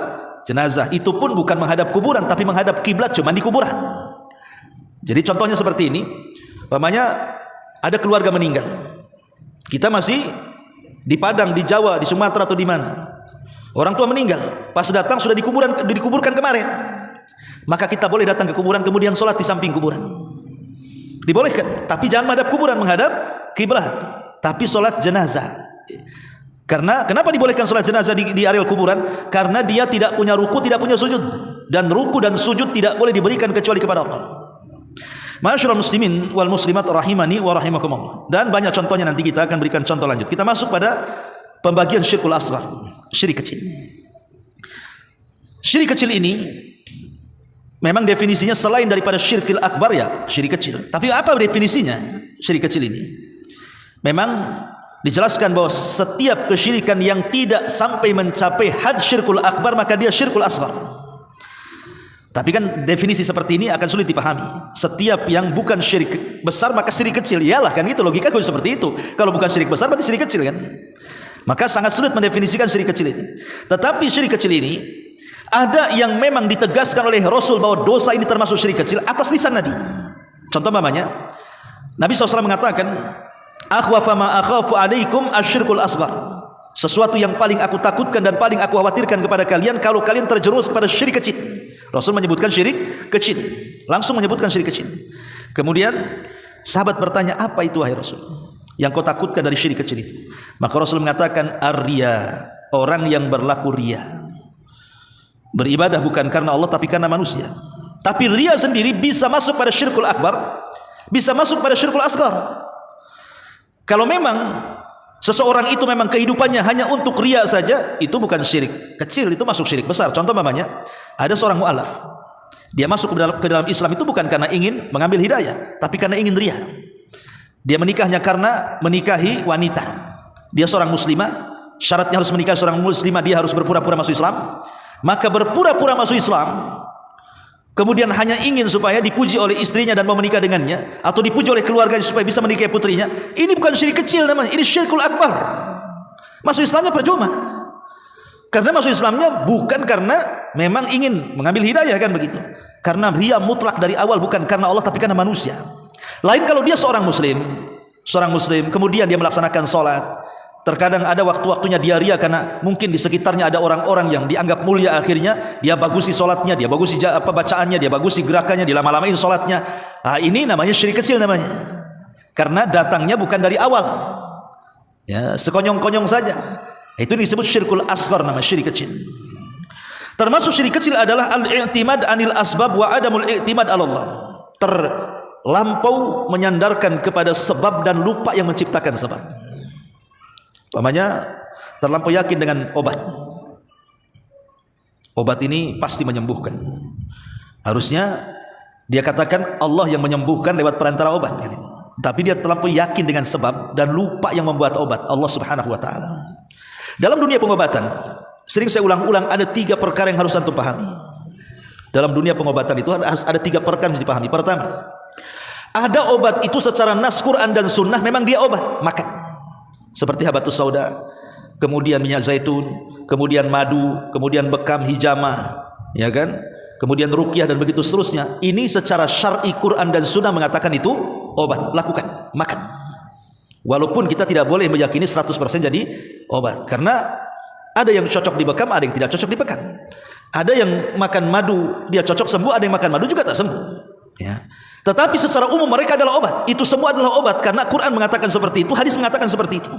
jenazah, itu pun bukan menghadap kuburan tapi menghadap kiblat, cuma di kuburan. Jadi contohnya seperti ini, umpamanya ada keluarga meninggal, kita masih di Padang, di Jawa, di Sumatera atau di mana, orang tua meninggal, pas datang sudah dikuburkan kemarin, maka kita boleh datang ke kuburan kemudian sholat di samping kuburan, dibolehkan, tapi jangan menghadap kuburan, menghadap kiblat. Tapi sholat jenazah, Karena kenapa dibolehkan salat jenazah di areal kuburan? Karena dia tidak punya ruku, tidak punya sujud, dan ruku dan sujud tidak boleh diberikan kecuali kepada Allah. Ma'asyiral muslimin wal muslimat rahimani wa rahimakumullah. Dan banyak contohnya, nanti kita akan berikan contoh lanjut. Kita masuk pada pembagian syirkul asghar, syirik kecil. Syirik kecil ini memang definisinya selain daripada syirkil akbar, ya syirik kecil. Tapi apa definisinya syirik kecil ini? Memang dijelaskan bahwa setiap kesyirikan yang tidak sampai mencapai had syirkul akbar maka dia syirkul asghar. Tapi kan definisi seperti ini akan sulit dipahami. Setiap yang bukan syirik besar maka syirik kecil. Iyalah kan, itu logika kan seperti itu. Kalau bukan syirik besar berarti syirik kecil kan. Maka sangat sulit mendefinisikan syirik kecil ini. Tetapi syirik kecil ini ada yang memang ditegaskan oleh Rasul bahwa dosa ini termasuk syirik kecil atas lisan Nabi. Contoh mamanya, Nabi SAW mengatakan, akhwafa ma akhafu alaikum asyirkul asghar. Sesuatu yang paling aku takutkan dan paling aku khawatirkan kepada kalian kalau kalian terjerumus kepada syirik kecil. Rasul menyebutkan syirik kecil, langsung menyebutkan syirik kecil. Kemudian sahabat bertanya, apa itu wahai Rasul yang kau takutkan dari syirik kecil itu? Maka Rasul mengatakan, ar-riya, orang yang berlaku riya, beribadah bukan karena Allah tapi karena manusia. Tapi riya sendiri bisa masuk pada syirkul akbar, bisa masuk pada syirkul asghar. Kalau memang seseorang itu memang kehidupannya hanya untuk riya saja, itu bukan syirik kecil, itu masuk syirik besar. Contoh mamanya, ada seorang mu'alaf, dia masuk ke dalam Islam itu bukan karena ingin mengambil hidayah, tapi karena ingin riya. Dia menikahnya karena menikahi wanita. Dia seorang muslimah, syaratnya harus menikah seorang muslimah, dia harus berpura-pura masuk Islam. Maka berpura-pura masuk Islam, kemudian hanya ingin supaya dipuji oleh istrinya dan mau menikah dengannya, atau dipuji oleh keluarganya supaya bisa menikahi putrinya. Ini bukan syirik kecil namanya, ini syirkul akbar. Masuk Islamnya percuma, karena masuk Islamnya bukan karena memang ingin mengambil hidayah, kan begitu. Karena riya mutlak dari awal, bukan karena Allah tapi karena manusia. Lain kalau dia seorang muslim, kemudian dia melaksanakan sholat. Terkadang ada waktu-waktunya dia riya karena mungkin di sekitarnya ada orang-orang yang dianggap mulia, akhirnya dia bagusi sholatnya, dia bagusi bacaannya, dia bagusi gerakannya, dia lama-lamain sholatnya. Ini namanya syirik kecil namanya, karena datangnya bukan dari awal, ya sekonyong-konyong saja. Itu disebut syirkul asghar, nama syirik kecil. Termasuk syirik kecil adalah al-i'timad anil asbab wa adamul i'timad ala Allah. Terlampau menyandarkan kepada sebab dan lupa yang menciptakan sebab. Umpamanya terlampau yakin dengan obat. Obat ini pasti menyembuhkan. Harusnya dia katakan Allah yang menyembuhkan lewat perantara obat kan. Tapi dia terlampau yakin dengan sebab dan lupa yang membuat obat, Allah Subhanahu wa taala. Dalam dunia pengobatan, sering saya ulang-ulang, ada 3 perkara yang harus antum pahami. Dalam dunia pengobatan itu harus ada 3 perkara yang harus dipahami. Pertama, ada obat itu secara nas Quran dan sunnah memang dia obat, makan. Seperti habatus sauda, kemudian minyak zaitun, kemudian madu, kemudian bekam hijama, ya kan? Kemudian ruqyah dan begitu seterusnya. Ini secara syar'i Quran dan sunnah mengatakan itu obat, lakukan, makan. Walaupun kita tidak boleh meyakini 100% jadi obat, karena ada yang cocok di bekam, ada yang tidak cocok di bekam. Ada yang makan madu dia cocok sembuh, ada yang makan madu juga tak sembuh, ya. Tetapi secara umum mereka adalah obat. Itu semua adalah obat karena Quran mengatakan seperti itu, hadis mengatakan seperti itu.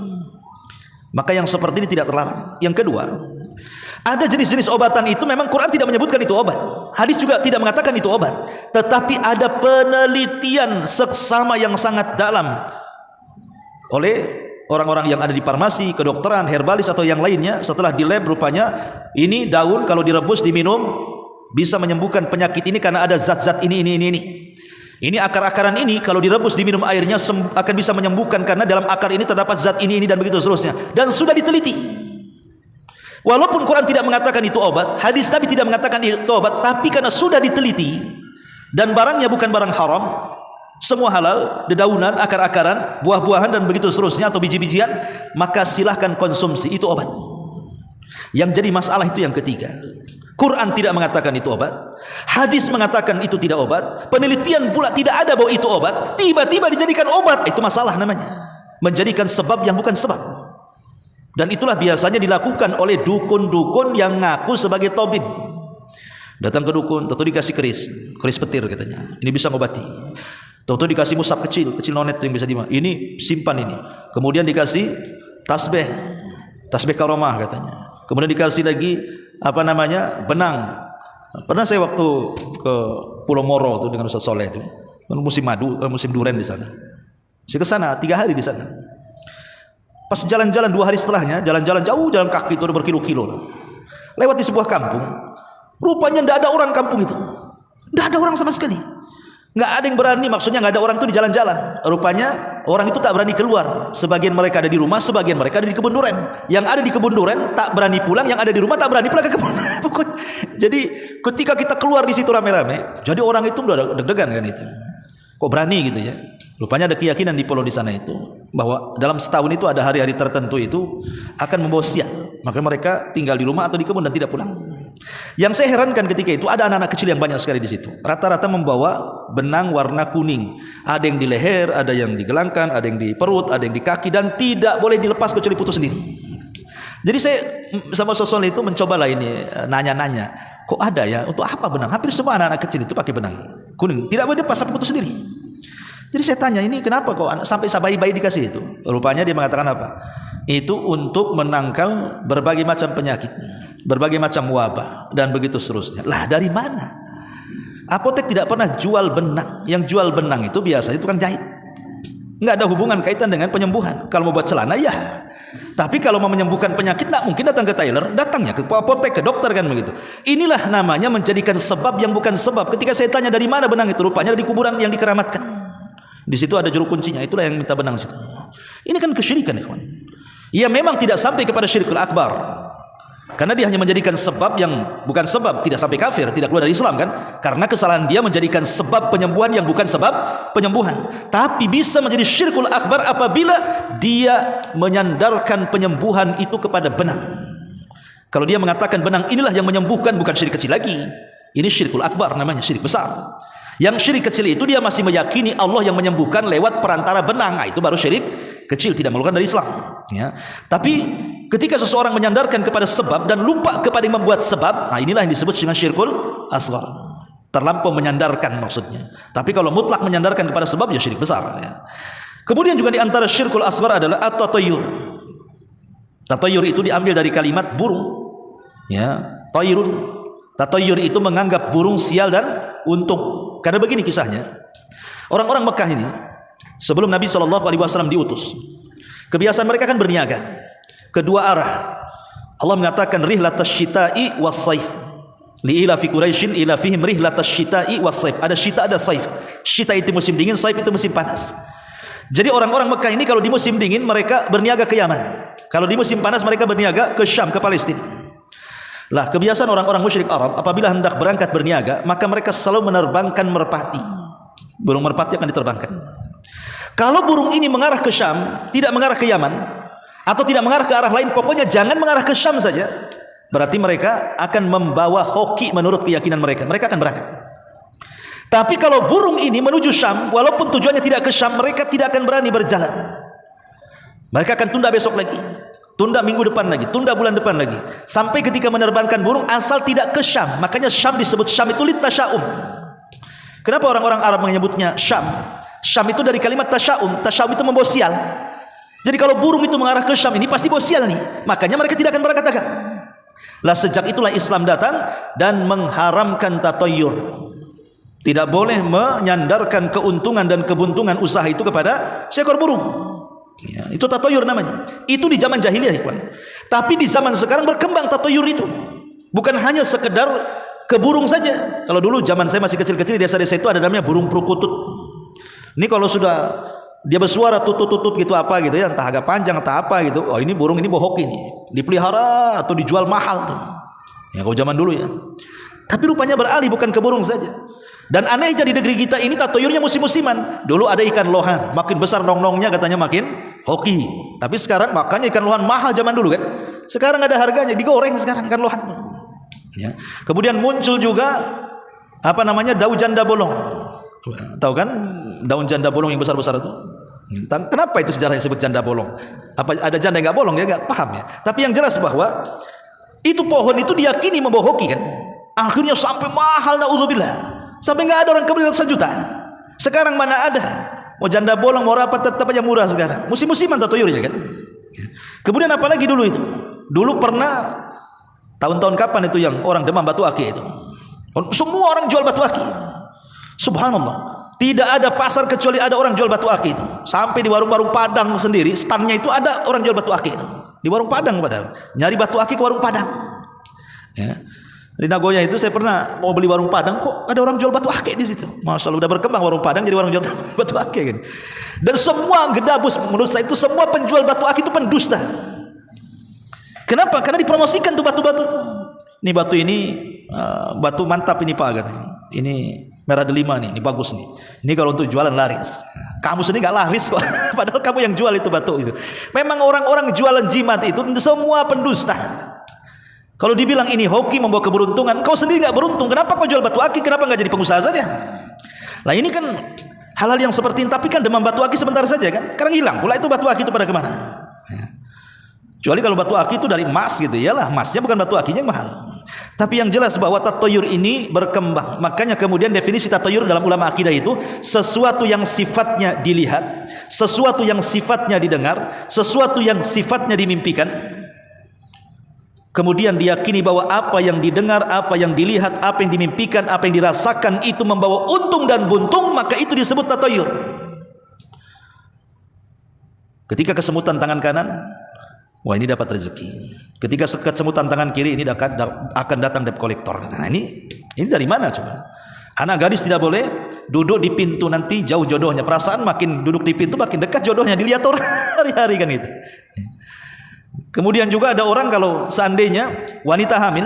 Maka yang seperti ini tidak terlarang. Yang kedua, ada jenis-jenis obatan itu memang Quran tidak menyebutkan itu obat, hadis juga tidak mengatakan itu obat. Tetapi ada penelitian seksama yang sangat dalam oleh orang-orang yang ada di farmasi, kedokteran, herbalis atau yang lainnya. Setelah di lab, rupanya ini daun kalau direbus diminum bisa menyembuhkan penyakit ini karena ada zat-zat ini. Ini akar-akaran ini kalau direbus diminum airnya akan bisa menyembuhkan karena dalam akar ini terdapat zat ini dan begitu seterusnya. Dan sudah diteliti. Walaupun Quran tidak mengatakan itu obat, hadis Nabi tidak mengatakan itu obat, tapi karena sudah diteliti dan barangnya bukan barang haram, semua halal, dedaunan, akar-akaran, buah-buahan dan begitu seterusnya atau biji-bijian, maka silahkan konsumsi, itu obat. Yang jadi masalah itu yang ketiga. Quran tidak mengatakan itu obat, hadis mengatakan itu tidak obat, penelitian pula tidak ada bahwa itu obat, tiba-tiba dijadikan obat. Itu masalah namanya, menjadikan sebab yang bukan sebab. Dan itulah biasanya dilakukan oleh dukun-dukun yang ngaku sebagai tabib. Datang ke dukun, tentu dikasih keris petir katanya, ini bisa ngobati. Tentu dikasih musab kecil nonet yang bisa dimakan, ini simpan ini. Kemudian dikasih tasbih, tasbih karomah katanya. Kemudian dikasih lagi benang. Pernah saya waktu ke Pulau Moro itu dengan Ustaz Soleh itu, musim duren di sana. Saya ke sana 3 hari di sana. Pas jalan-jalan 2 hari setelahnya, jalan-jalan jauh, jalan kaki itu udah berkilo-kilo. Lewat di sebuah kampung, rupanya tidak ada orang kampung itu, tidak ada orang sama sekali. Nggak ada yang berani, maksudnya nggak ada orang itu di jalan-jalan. Rupanya orang itu tak berani keluar. Sebagian mereka ada di rumah, sebagian mereka ada di kebun duren. Yang ada di kebun duren tak berani pulang, yang ada di rumah tak berani pulang ke kebun. Jadi ketika kita keluar di situ rame-rame, jadi orang itu udah deg-degan kan itu. Kok berani gitu ya? Rupanya ada keyakinan di pulau di sana itu bahwa dalam setahun itu ada hari-hari tertentu itu akan membawa sial. Maka mereka tinggal di rumah atau di kebun dan tidak pulang. Yang saya herankan ketika itu ada anak-anak kecil yang banyak sekali di situ. Rata-rata membawa benang warna kuning. Ada yang di leher, ada yang di gelangkan, ada yang di perut, ada yang di kaki, dan tidak boleh dilepas kecuali putus sendiri. Jadi saya sama sosok itu mencobalah ini nanya-nanya, kok ada ya? Untuk apa benang? Hampir semua anak-anak kecil itu pakai benang kuning. Tidak boleh dilepas sampai putus sendiri. Jadi saya tanya, ini kenapa kok sampai bayi-bayi dikasih itu? Rupanya dia mengatakan apa? Itu untuk menangkal berbagai macam penyakit, berbagai macam wabah, dan begitu seterusnya. Lah dari mana? Apotek tidak pernah jual benang. Yang jual benang itu biasanya tukang jahit. Nggak ada hubungan kaitan dengan penyembuhan. Kalau mau buat celana ya. Tapi kalau mau menyembuhkan penyakit, nggak mungkin datang ke tailor, datangnya ke apotek, ke dokter kan begitu. Inilah namanya menjadikan sebab yang bukan sebab. Ketika saya tanya dari mana benang itu, rupanya di kuburan yang dikeramatkan. Di situ ada juru kuncinya. Itulah yang minta benang situ. Ini kan kesyirikan, ikhwan. Ia memang tidak sampai kepada syirkul akbar, karena dia hanya menjadikan sebab yang bukan sebab, tidak sampai kafir, tidak keluar dari Islam kan? Karena kesalahan dia menjadikan sebab penyembuhan yang bukan sebab penyembuhan. Tapi bisa menjadi syirkul akbar apabila dia menyandarkan penyembuhan itu kepada benang. Kalau dia mengatakan benang inilah yang menyembuhkan, bukan syirik kecil lagi. Ini syirkul akbar namanya, syirik besar. Yang syirik kecil itu dia masih meyakini Allah yang menyembuhkan lewat perantara benang. Nah, itu baru syirik kecil, tidak mengeluarkan dari Islam ya. Tapi ketika seseorang menyandarkan kepada sebab dan lupa kepada yang membuat sebab, nah inilah yang disebut dengan syirkul asghar. Terlampau menyandarkan maksudnya. Tapi kalau mutlak menyandarkan kepada sebab ya syirik besar ya. Kemudian juga di antara syirkul asghar adalah at-tatayyur. Tatayyur itu diambil dari kalimat burung ya, tayrun. Tatayyur itu menganggap burung sial dan untung. Karena begini kisahnya. Orang-orang Mekah ini sebelum Nabi SAW diutus, kebiasaan mereka kan berniaga kedua arah. Allah mengatakan rihlatash syita'i was-saif li'ila fi Quraisyin ila fihim rihlatash syita'i was-saif. Ada syita, ada saif. Syita itu musim dingin, saif itu musim panas. Jadi orang-orang Mekah ini kalau di musim dingin mereka berniaga ke Yaman, kalau di musim panas mereka berniaga ke Syam, ke Palestina. Lah kebiasaan orang-orang musyrik Arab apabila hendak berangkat berniaga, maka mereka selalu menerbangkan merpati. Burung merpati akan diterbangkan. Kalau burung ini mengarah ke Syam, tidak mengarah ke Yaman, atau tidak mengarah ke arah lain, pokoknya jangan mengarah ke Syam saja, berarti mereka akan membawa hoki menurut keyakinan mereka. Mereka akan berangkat. Tapi kalau burung ini menuju Syam, walaupun tujuannya tidak ke Syam, mereka tidak akan berani berjalan. Mereka akan tunda besok lagi, tunda minggu depan lagi, tunda bulan depan lagi, sampai ketika menerbangkan burung asal tidak ke Syam. Makanya Syam disebut Syam itu litasyaum. Kenapa orang-orang Arab menyebutnya Syam? Syam itu dari kalimat tasyaum. Tasyaum itu membawa sial. Jadi kalau burung itu mengarah ke Syam ini pasti bawa sial nih. Makanya mereka tidak akan berangkat dagang. Lah sejak itulah Islam datang dan mengharamkan tatayyur. Tidak boleh menyandarkan keuntungan dan kebuntungan usaha itu kepada seekor burung. Ya, itu tatayyur namanya. Itu di zaman jahiliyah, ikhwan. Tapi di zaman sekarang berkembang tatayyur itu. Bukan hanya sekedar ke burung saja. Kalau dulu zaman saya masih kecil-kecil di desa-desa itu ada namanya burung perukutut. Ini kalau sudah dia bersuara tutut-tutut gitu apa gitu ya, entah agak panjang entah apa gitu. Oh ini burung ini bohok ini, dipelihara atau dijual mahal tuh. Ya kalau zaman dulu ya. Tapi rupanya beralih bukan ke burung saja. Dan anehnya di negeri kita ini tatoyurnya musim-musiman. Dulu ada ikan lohan, makin besar nong-nongnya katanya makin hoki. Tapi sekarang makanya ikan lohan mahal zaman dulu kan. Sekarang ada harganya, digoreng sekarang ikan lohan tuh. Ya. Kemudian muncul juga apa namanya daun janda bolong. Tahu kan daun janda bolong yang besar-besar itu? Kenapa itu sejarahnya disebut janda bolong? Apa ada janda yang nggak bolong? Ya nggak paham ya. Tapi yang jelas bahwa itu pohon itu diyakini membawa hoki kan. Akhirnya sampai mahal, naudzubillah. Sampai nggak ada orang kebeli ratusan juta. Sekarang mana ada? Mau janda bolong mau apa tetap aja murah sekarang. Musim-musiman tatoyurnya kan. Kemudian apalagi dulu itu? Dulu pernah tahun-tahun kapan itu yang orang demam batu akik itu? Semua orang jual batu akik. Subhanallah. Tidak ada pasar kecuali ada orang jual batu akik itu. Sampai di warung-warung Padang sendiri, standnya itu ada orang jual batu akik itu. Di warung Padang padahal. Nyari batu akik ke warung Padang. Ya. Di Nagoya itu saya pernah mau beli warung Padang, kok ada orang jual batu akik di situ. Masya Allah, udah berkembang warung Padang jadi warung jual batu akik kan. Dan semua gedabus, menurut saya itu semua penjual batu akik itu pendusta. Kenapa? Karena dipromosikan tuh batu-batu itu. Ini batu ini batu mantap ini Pak katanya. Ini merah delima nih, ini bagus nih. Ini kalau untuk jualan laris. Kamu sendiri gak laris kok. Padahal kamu yang jual itu batu itu. Memang orang-orang jualan jimat itu semua pendusta. Kalau dibilang ini hoki membawa keberuntungan, kau sendiri gak beruntung. Kenapa kau jual batu akik? Kenapa gak jadi pengusaha saja? Lah ini kan hal-hal yang seperti ini. Tapi kan demam batu akik sebentar saja kan. Sekarang hilang pula itu batu akik itu pada kemana? Kecuali kalau batu akik itu dari emas gitu. Iyalah emasnya bukan batu akiknya yang mahal. Tapi yang jelas bahwa tatoyur ini berkembang. Makanya kemudian definisi tatoyur dalam ulama akidah itu sesuatu yang sifatnya dilihat, sesuatu yang sifatnya didengar, sesuatu yang sifatnya dimimpikan. Kemudian diyakini bahwa apa yang didengar, apa yang dilihat, apa yang dimimpikan, apa yang dirasakan itu membawa untung dan buntung, maka itu disebut tatoyur. Ketika kesemutan tangan kanan, wah ini dapat rezeki. Ketika kesemutan tangan kiri, ini akan datang debt collector. Nah ini dari mana coba? Anak gadis tidak boleh duduk di pintu, nanti jauh jodohnya. Perasaan makin duduk di pintu makin dekat jodohnya, dilihat orang hari-hari kan itu. Kemudian juga ada orang kalau seandainya wanita hamil,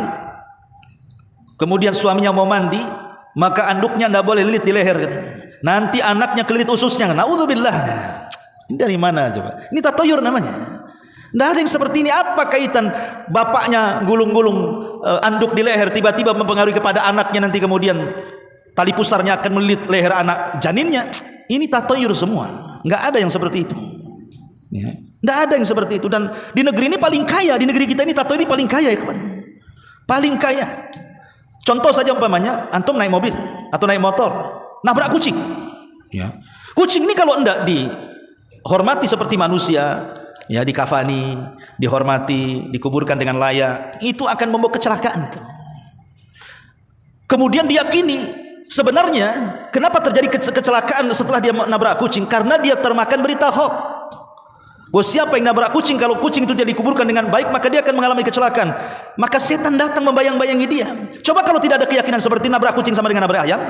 kemudian suaminya mau mandi, maka anduknya tidak boleh lilit di leher. Nanti anaknya kelilit ususnya. Naudzubillah. Ini dari mana coba? Ini tatoyur namanya. Tidak ada yang seperti ini. Apa kaitan bapaknya gulung-gulung anduk di leher tiba-tiba mempengaruhi kepada anaknya, nanti kemudian tali pusarnya akan melilit leher anak janinnya? Ini tatoyur semua. Nggak ada yang seperti itu. Ya. Tidak ada yang seperti itu. Dan di negeri ini paling kaya, di negeri kita ini tato ini paling kaya ya kawan. Paling kaya. Contoh saja umpamanya antum naik mobil atau naik motor, nabrak kucing. Ya. Kucing ini kalau tidak dihormati seperti manusia, ya dikafani, dihormati, dikuburkan dengan layak, itu akan membawa kecelakaan itu. Kemudian diyakini sebenarnya kenapa terjadi kecelakaan setelah dia nabrak kucing? Karena dia termakan berita hoax. Bahwa siapa yang nabrak kucing, kalau kucing itu tidak dikuburkan dengan baik, maka dia akan mengalami kecelakaan. Maka setan datang membayang-bayangi dia. Coba kalau tidak ada keyakinan seperti nabrak kucing sama dengan nabrak ayam,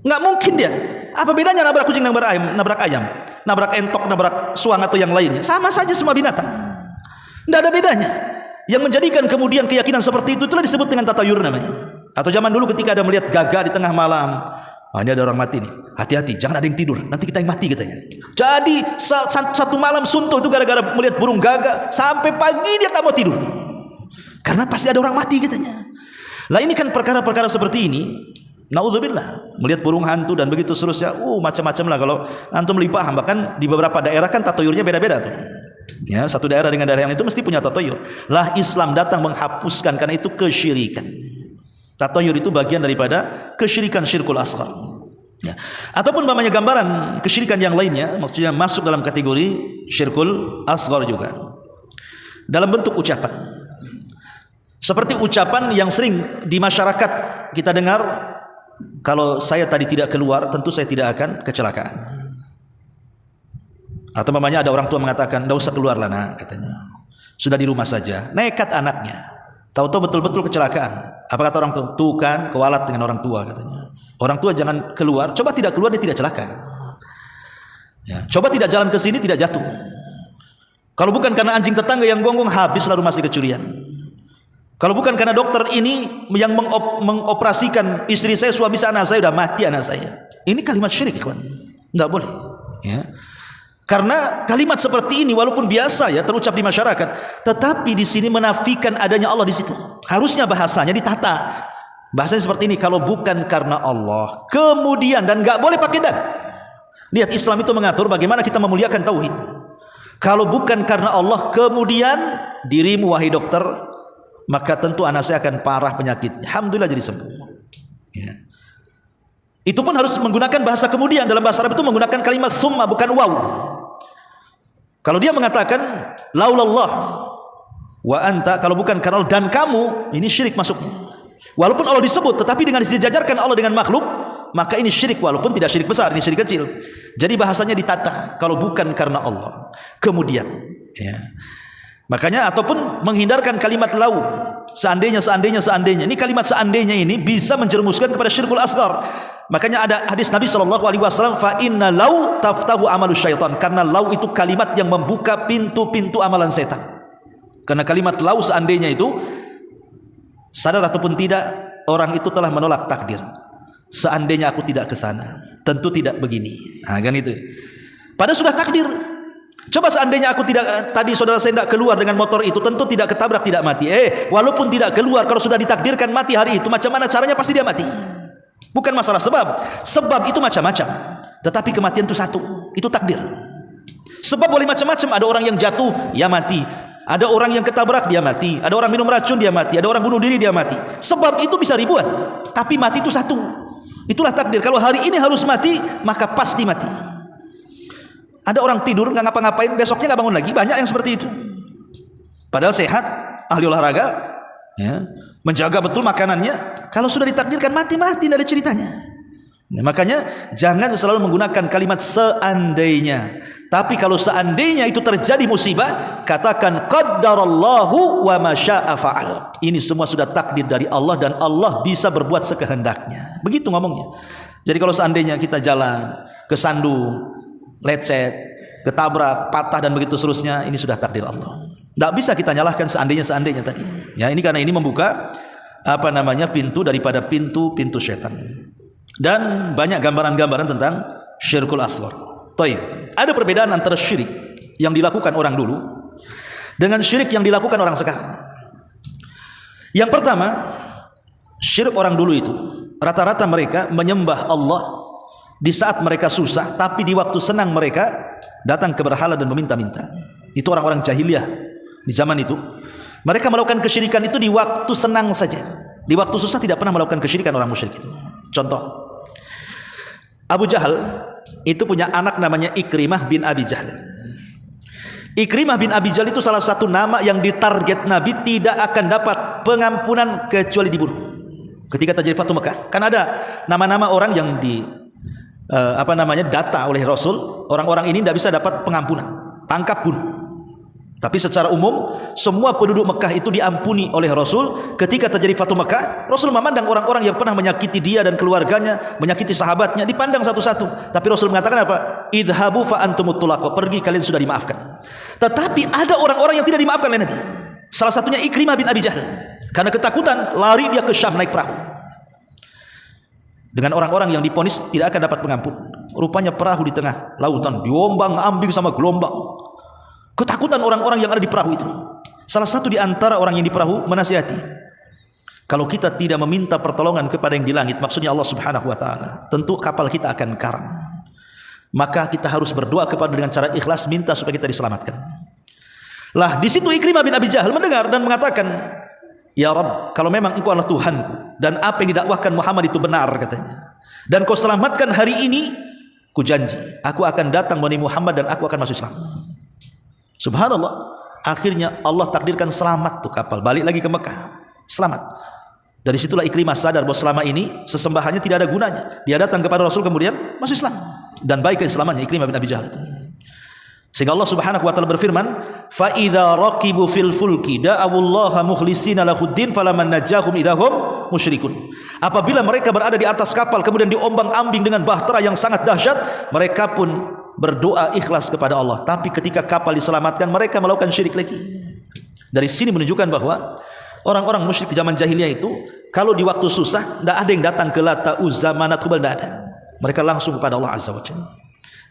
nggak mungkin dia. Apa bedanya nabrak kucing dengan nabrak ayam, nabrak entok, nabrak suang atau yang lainnya? Sama saja semua binatang. Tidak ada bedanya. Yang menjadikan kemudian keyakinan seperti itu itulah disebut dengan tatayur namanya. Atau zaman dulu ketika ada melihat gagak di tengah malam, ini ada orang mati nih, hati-hati jangan ada yang tidur, nanti kita yang mati katanya. Jadi satu malam suntuk itu gara-gara melihat burung gagak, sampai pagi dia tak mau tidur karena pasti ada orang mati katanya. Lah ini kan perkara-perkara seperti ini, naudzubillah, melihat burung hantu dan begitu seterusnya, macam-macam lah. Kalau antum lebih paham, bahkan di beberapa daerah kan tatoyurnya beda-beda tuh. Ya, satu daerah dengan daerah yang itu mesti punya tatoyur. Lah Islam datang menghapuskan karena itu kesyirikan. Tatoyur itu bagian daripada kesyirikan syirkul asghar. Ya. Ataupun namanya gambaran kesyirikan yang lainnya, maksudnya masuk dalam kategori syirkul asghar juga. Dalam bentuk ucapan. Seperti ucapan yang sering di masyarakat kita dengar, kalau saya tadi tidak keluar, tentu saya tidak akan kecelakaan. Atau namanya ada orang tua mengatakan, "Enggak usah keluar lah nak," katanya. Sudah di rumah saja. Nekat anaknya. Tahu-tahu betul-betul kecelakaan. Apa kata orang tua? Tuh kan, kewalat dengan orang tua katanya. Orang tua jangan keluar. Coba tidak keluar dia tidak celaka. Ya. Coba tidak jalan ke sini tidak jatuh. Kalau bukan karena anjing tetangga yang gonggong, habislah rumah si kecurian. Kalau bukan karena dokter ini yang mengoperasikan istri saya, suami saya, anak saya, sudah mati anak saya. Ini kalimat syirik, kawan. Enggak boleh. Ya. Karena kalimat seperti ini walaupun biasa ya terucap di masyarakat, tetapi di sini menafikan adanya Allah di situ. Harusnya bahasanya ditata. Bahasanya seperti ini, kalau bukan karena Allah, kemudian, dan enggak boleh pakai dan. Lihat Islam itu mengatur bagaimana kita memuliakan tauhid. Kalau bukan karena Allah, kemudian dirimu wahai dokter, maka tentu anak saya akan parah penyakitnya. Alhamdulillah jadi sembuh. Ya. Itu pun harus menggunakan bahasa kemudian. Dalam bahasa Arab itu menggunakan kalimat summa, bukan waw. Kalau dia mengatakan laulallah wa anta, kalau bukan karena Allah dan kamu, ini syirik masuknya. Walaupun Allah disebut, tetapi dengan disejajarkan Allah dengan makhluk, maka ini syirik, walaupun tidak syirik besar, ini syirik kecil. Jadi bahasanya ditata, kalau bukan karena Allah. Kemudian, ya. Makanya ataupun menghindarkan kalimat lau, seandainya. Ini kalimat seandainya ini bisa menjerumuskan kepada syirkul asghar. Makanya ada hadis Nabi SAW, fa inna lau taftahu amalus syaitan, karena lau itu kalimat yang membuka pintu-pintu amalan setan. Karena kalimat lau seandainya itu, sadar ataupun tidak, orang itu telah menolak takdir. Seandainya aku tidak ke sana, tentu tidak begini. Nah, kan itu. Padahal sudah takdir. Coba seandainya aku tidak, tadi saudara saya tidak keluar dengan motor itu, tentu tidak ketabrak, tidak mati. Walaupun tidak keluar, kalau sudah ditakdirkan mati hari itu, macam mana caranya pasti dia mati. Bukan masalah sebab. Sebab itu macam-macam. Tetapi kematian itu satu, itu takdir. Sebab boleh macam-macam. Ada orang yang jatuh, ya mati. Ada orang yang ketabrak, dia mati. Ada orang minum racun, dia mati. Ada orang bunuh diri, dia mati. Sebab itu bisa ribuan, tapi mati itu satu. Itulah takdir. Kalau hari ini harus mati, maka pasti mati. Ada orang tidur nggak ngapa-ngapain, besoknya nggak bangun lagi. Banyak yang seperti itu. Padahal sehat, ahli olahraga, ya, menjaga betul makanannya. Kalau sudah ditakdirkan mati, tidak ada ceritanya. Nah, makanya jangan selalu menggunakan kalimat seandainya. Tapi kalau seandainya itu terjadi musibah, katakan qaddarallahu wa ma syaa fa'al. Ini semua sudah takdir dari Allah dan Allah bisa berbuat sekehendaknya. Begitu ngomongnya. Jadi kalau seandainya kita jalan kesandung, lecet, ketabrak, patah dan begitu seterusnya, ini sudah takdir Allah. Tidak bisa kita nyalahkan seandainya tadi. Ya, ini karena ini membuka pintu daripada pintu syaitan. Dan banyak gambaran-gambaran tentang syirkul asghar. Taib. Ada perbedaan antara syirik yang dilakukan orang dulu dengan syirik yang dilakukan orang sekarang. Yang pertama, syirik orang dulu itu rata-rata mereka menyembah Allah di saat mereka susah, tapi di waktu senang mereka datang ke berhala dan meminta-minta. Itu orang-orang jahiliyah di zaman itu. Mereka melakukan kesyirikan itu di waktu senang saja. Di waktu susah tidak pernah melakukan kesyirikan orang musyrik itu. Contoh, Abu Jahal itu punya anak namanya Ikrimah bin Abi Jahal. Ikrimah bin Abi Jahal itu salah satu nama yang ditarget Nabi tidak akan dapat pengampunan kecuali dibunuh. Ketika terjadi Fathu Mekah, kan ada nama-nama orang yang data oleh Rasul, orang-orang ini tidak bisa dapat pengampunan, tangkap bunuh. Tapi secara umum semua penduduk Mekah itu diampuni oleh Rasul. Ketika terjadi Fathu Mekah, Rasul memandang orang-orang yang pernah menyakiti dia dan keluarganya, menyakiti sahabatnya, dipandang satu-satu. Tapi Rasul mengatakan apa? Idhabu fa antumut tulaqo, pergi kalian sudah dimaafkan. Tetapi ada orang-orang yang tidak dimaafkan oleh Nabi. Salah satunya Ikrimah bin Abi Jahal. Karena ketakutan, lari dia ke Syam naik perahu. Dengan orang-orang yang diponis tidak akan dapat pengampunan. Rupanya perahu di tengah lautan, diombang-ambing sama gelombang. Ketakutan orang-orang yang ada di perahu itu. Salah satu di antara orang yang di perahu menasihati, kalau kita tidak meminta pertolongan kepada yang di langit, maksudnya Allah Subhanahu wa taala, tentu kapal kita akan karam. Maka kita harus berdoa kepada dengan cara ikhlas, minta supaya kita diselamatkan. Lah di situ Ikrimah bin Abi Jahal mendengar dan mengatakan, "Ya Rabb, kalau memang Engkau adalah Tuhanku dan apa yang didakwahkan Muhammad itu benar," katanya, "dan Kau selamatkan hari ini, ku janji aku akan datang menemui Muhammad dan aku akan masuk Islam." Subhanallah, akhirnya Allah takdirkan selamat tuh kapal, balik lagi ke Mekah, selamat. Dari situlah Ikrimah sadar bahwa selama ini sesembahannya tidak ada gunanya. Dia datang kepada Rasul kemudian masuk Islam, dan baik keislamannya Ikrimah bin Abi Jahal itu. Sehingga Allah Subhanahu wa taala berfirman, "Fa idza raqibu fil fulki da'awullaha mukhlishina lahuddin falaman najahum idahum musyrikun." Apabila mereka berada di atas kapal kemudian diombang-ambing dengan bahtera yang sangat dahsyat, mereka pun berdoa ikhlas kepada Allah. Tapi ketika kapal diselamatkan, mereka melakukan syirik lagi. Dari sini menunjukkan bahwa orang-orang musyrik zaman jahiliyah itu, kalau di waktu susah, tidak ada yang datang ke Lata, Uzza, Manat, Hubal, tidak ada. Mereka langsung kepada Allah Azza wa Jalla.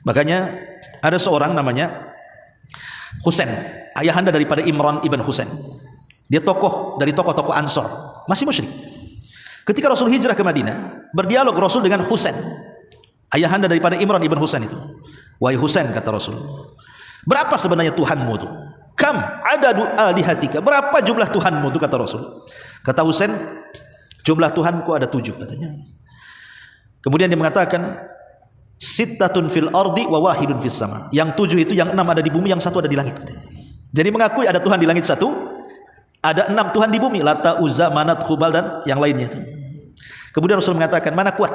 Makanya ada seorang namanya Husain, ayahanda daripada Imran ibn Husain. Dia tokoh dari tokoh-tokoh Ansor, masih musyrik. Ketika Rasul hijrah ke Madinah, berdialog Rasul dengan Husain, ayahanda daripada Imran ibn Husain itu. "Wahai Husain," kata Rasul, "berapa sebenarnya Tuhanmu itu?" "Kam adadu alihatika," berapa jumlah Tuhanmu itu, kata Rasul. Kata Husain, "Jumlah Tuhanku ada 7," katanya. Kemudian dia mengatakan, Sittatun fil ardi wa wahidun fis sama. Yang 7 itu yang 6 ada di bumi, yang 1 ada di langit. Jadi mengakui ada Tuhan di langit 1, ada 6 Tuhan di bumi, Lata, Uzza, Manat, Hubal dan yang lainnya itu. Kemudian Rasul mengatakan, mana kuat?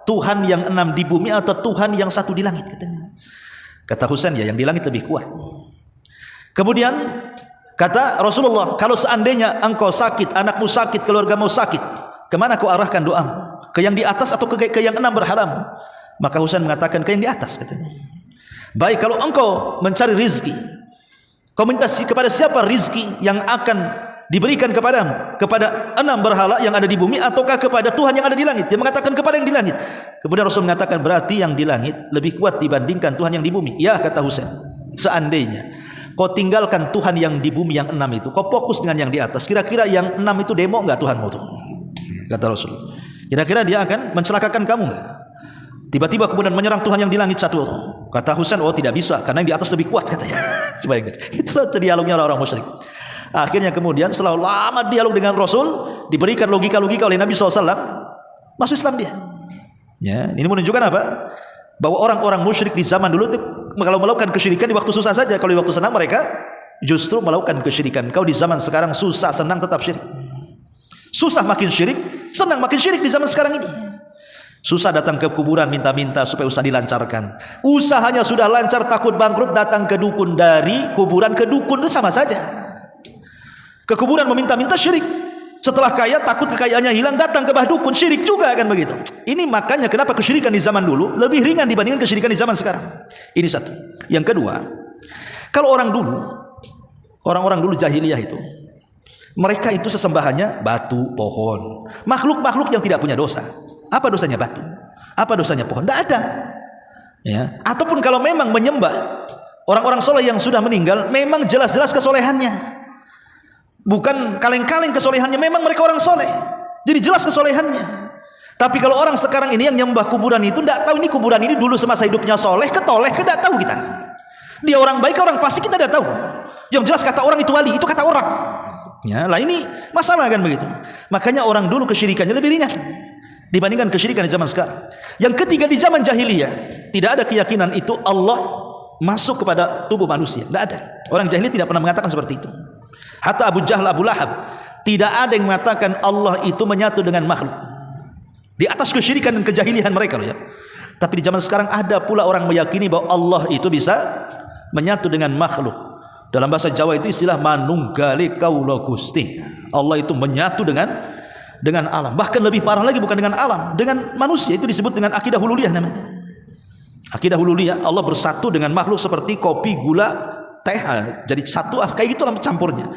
Tuhan yang 6 di bumi atau Tuhan yang 1 di langit katanya. Kata Husain, ya yang di langit lebih kuat. Kemudian kata Rasulullah, kalau seandainya engkau sakit, anakmu sakit, keluargamu sakit, kemana kau arahkan doamu? Ke yang di atas atau ke yang 6 berhalamu? Maka Husain mengatakan ke yang di atas katanya. Baik, kalau engkau mencari rizki, kau minta kepada siapa rizki yang akan diberikan kepadamu? Kepada 6 berhala yang ada di bumi ataukah kepada Tuhan yang ada di langit? Dia mengatakan kepada yang di langit. Kemudian Rasul mengatakan, berarti yang di langit lebih kuat dibandingkan Tuhan yang di bumi. Ya, kata Husain, seandainya kau tinggalkan Tuhan yang di bumi yang 6 itu, kau fokus dengan yang di atas, kira-kira yang 6 itu demo enggak Tuhanmu tuh? Kata Rasul, kira-kira dia akan mencelakakan kamu enggak? Tiba-tiba kemudian menyerang Tuhan yang di langit 1. Kata Husain, oh tidak bisa, karena yang di atas lebih kuat katanya. Coba ingat, itulah dialognya orang-orang musyrik. Akhirnya kemudian setelah lama dialog dengan Rasul, diberikan logika-logika oleh Nabi SAW, masuk Islam dia. Ya, ini menunjukkan apa? Bahwa orang-orang musyrik di zaman dulu kalau melakukan kesyirikan di waktu susah saja, kalau di waktu senang mereka justru melakukan kesyirikan. Kau di zaman sekarang susah senang tetap syirik. Susah makin syirik, senang makin syirik di zaman sekarang ini. Susah datang ke kuburan minta-minta supaya usaha dilancarkan. Usahanya sudah lancar, takut bangkrut, datang ke dukun, dari kuburan ke dukun itu sama saja. Ke kuburan meminta-minta syirik. Setelah kaya takut kekayaannya hilang, datang ke bah dukun, syirik juga kan begitu. Ini makanya kenapa kesyirikan di zaman dulu lebih ringan dibandingkan kesyirikan di zaman sekarang. Ini satu. Yang kedua, kalau orang-orang dulu jahiliyah itu, mereka itu sesembahannya batu, pohon, makhluk-makhluk yang tidak punya dosa. Apa dosanya batu? Apa dosanya pohon? Tidak ada. Ya. Ataupun kalau memang menyembah orang-orang soleh yang sudah meninggal, memang jelas-jelas kesolehannya, bukan kaleng-kaleng kesolehannya. Memang mereka orang soleh, jadi jelas kesolehannya. Tapi kalau orang sekarang ini yang nyembah kuburan itu, tidak tahu ini kuburan ini dulu semasa hidupnya soleh, ketoleh, tidak tahu kita. Dia orang baik, orang fasik, kita tidak tahu. Yang jelas kata orang itu wali, itu kata orang. Ya, lah ini masalah kan begitu. Makanya orang dulu kesyirikannya lebih ringan dibandingkan kesyirikan di zaman sekarang. Yang ketiga, di zaman jahiliyah tidak ada keyakinan itu Allah masuk kepada tubuh manusia. Tidak ada. Orang jahiliyah tidak pernah mengatakan seperti itu. Hatta Abu Jahal, Abu Lahab, tidak ada yang mengatakan Allah itu menyatu dengan makhluk. Di atas kesyirikan dan kejahilian mereka loh ya. Tapi di zaman sekarang ada pula orang meyakini bahwa Allah itu bisa menyatu dengan makhluk. Dalam bahasa Jawa itu istilah manunggali kaula Gusti. Allah itu menyatu dengan alam. Bahkan lebih parah lagi, bukan dengan alam, dengan manusia. Itu disebut dengan akidah hululiyah namanya. Akidah hululiyah, Allah bersatu dengan makhluk seperti kopi, gula, teh, jadi satu, kayak gitu lah campurnya.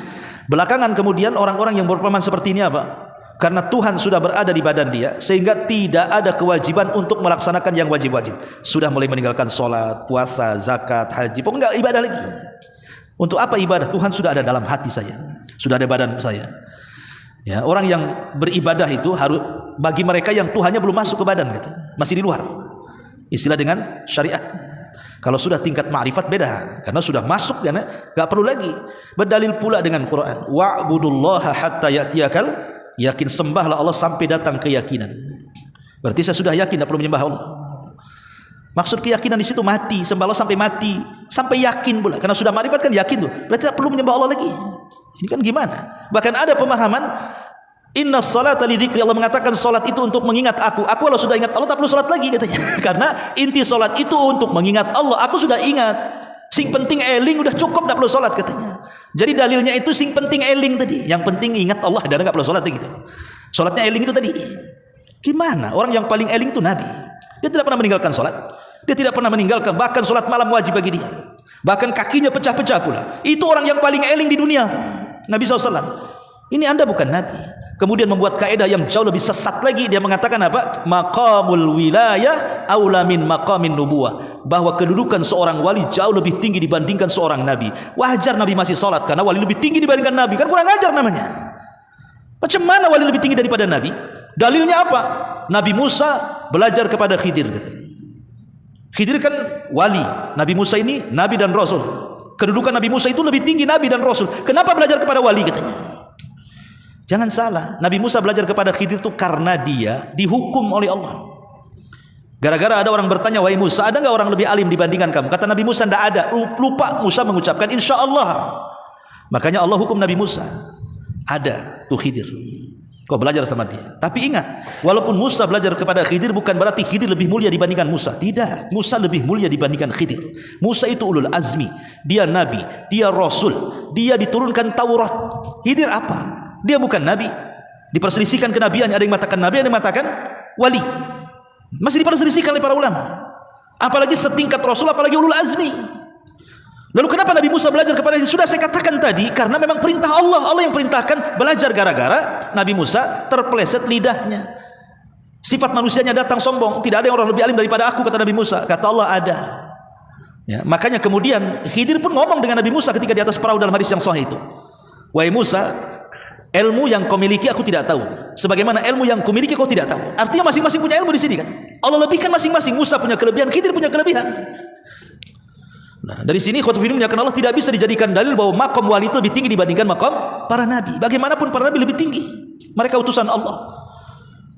Belakangan kemudian orang-orang yang berpemahaman seperti ini apa? Karena Tuhan sudah berada di badan dia, sehingga tidak ada kewajiban untuk melaksanakan yang wajib-wajib. Sudah mulai meninggalkan sholat, puasa, zakat, haji, pokoknya enggak ibadah lagi. Untuk apa ibadah? Tuhan sudah ada dalam hati saya, sudah ada badan saya. Ya, orang yang beribadah itu harus bagi mereka yang Tuhannya belum masuk ke badan gitu. Masih di luar. Istilah dengan syariat. Kalau sudah tingkat ma'rifat beda, karena sudah masuk karena enggak perlu lagi. Berdalil pula dengan Quran, wa'budullaha hatta ya'tiyakal yakin, sembahlah Allah sampai datang keyakinan. Berarti saya sudah yakin tidak perlu menyembah Allah. Maksud keyakinan di situ mati, sembah Allah sampai mati, sampai yakin pula. Karena sudah ma'rifat kan yakin tuh. Berarti tidak perlu menyembah Allah lagi. Ini kan gimana? Bahkan ada pemahaman inna salata li dzikri, Allah mengatakan salat itu untuk mengingat aku. Aku kalau sudah ingat Allah tak perlu salat lagi katanya. Karena inti salat itu untuk mengingat Allah. Aku sudah ingat. Sing penting eling udah cukup, tak perlu salat katanya. Jadi dalilnya itu sing penting eling tadi. Yang penting ingat Allah dan enggak perlu salat gitu. Salatnya eling itu tadi. Gimana? Orang yang paling eling itu Nabi. Dia tidak pernah meninggalkan salat. Dia tidak pernah meninggalkan, bahkan salat malam wajib bagi dia. Bahkan kakinya pecah-pecah pula. Itu orang yang paling eling di dunia, Nabi SAW. Ini Anda bukan Nabi. Kemudian membuat kaidah yang jauh lebih sesat lagi. Dia mengatakan apa? Maqamul wilayah aula min maqamin nubuwah. Bahwa kedudukan seorang wali jauh lebih tinggi dibandingkan seorang nabi. Wajar Nabi masih salat karena wali lebih tinggi dibandingkan nabi. Kan kurang ajar namanya. Macam mana wali lebih tinggi daripada nabi? Dalilnya apa? Nabi Musa belajar kepada Khidir. Khidir kan wali. Nabi Musa ini nabi dan rasul. Kedudukan Nabi Musa itu lebih tinggi nabi dan rasul. Kenapa belajar kepada wali katanya? Jangan salah, Nabi Musa belajar kepada Khidir itu karena dia dihukum oleh Allah. Gara-gara ada orang bertanya, wahai Musa, ada enggak orang lebih alim dibandingkan kamu? Kata Nabi Musa, enggak ada. Lupa Musa mengucapkan insyaallah. Makanya Allah hukum Nabi Musa. Ada tuh Khidir. Kau belajar sama dia. Tapi ingat, walaupun Musa belajar kepada Khidir, bukan berarti Khidir lebih mulia dibandingkan Musa. Tidak, Musa lebih mulia dibandingkan Khidir. Musa itu ulul azmi. Dia nabi, dia rasul, dia diturunkan Taurat. Khidir apa? Dia bukan nabi. Diperselisihkan kenabiannya, ada yang mengatakan nabi, ada yang mengatakan wali. Masih diperselisihkan oleh para ulama. Apalagi setingkat rasul, apalagi ulul azmi. Lalu kenapa Nabi Musa belajar kepada dia? Sudah saya katakan tadi, karena memang perintah Allah. Allah yang perintahkan belajar, gara-gara Nabi Musa terpeleset lidahnya. Sifat manusianya datang sombong. Tidak ada yang orang lebih alim daripada aku, kata Nabi Musa. Kata Allah, ada. Ya, makanya kemudian Khidir pun ngomong dengan Nabi Musa ketika di atas perahu dalam hadis yang sahih itu. Wahai Musa, ilmu yang kau miliki aku tidak tahu, sebagaimana ilmu yang kau miliki kau tidak tahu. Artinya masing-masing punya ilmu di sini kan. Allah lebihkan masing-masing. Musa punya kelebihan, Khidir punya kelebihan. Nah, dari sini khotbah ini menyatakan Allah tidak bisa dijadikan dalil bahwa makom wali itu lebih tinggi dibandingkan makom para nabi. Bagaimanapun para nabi lebih tinggi. Mereka utusan Allah.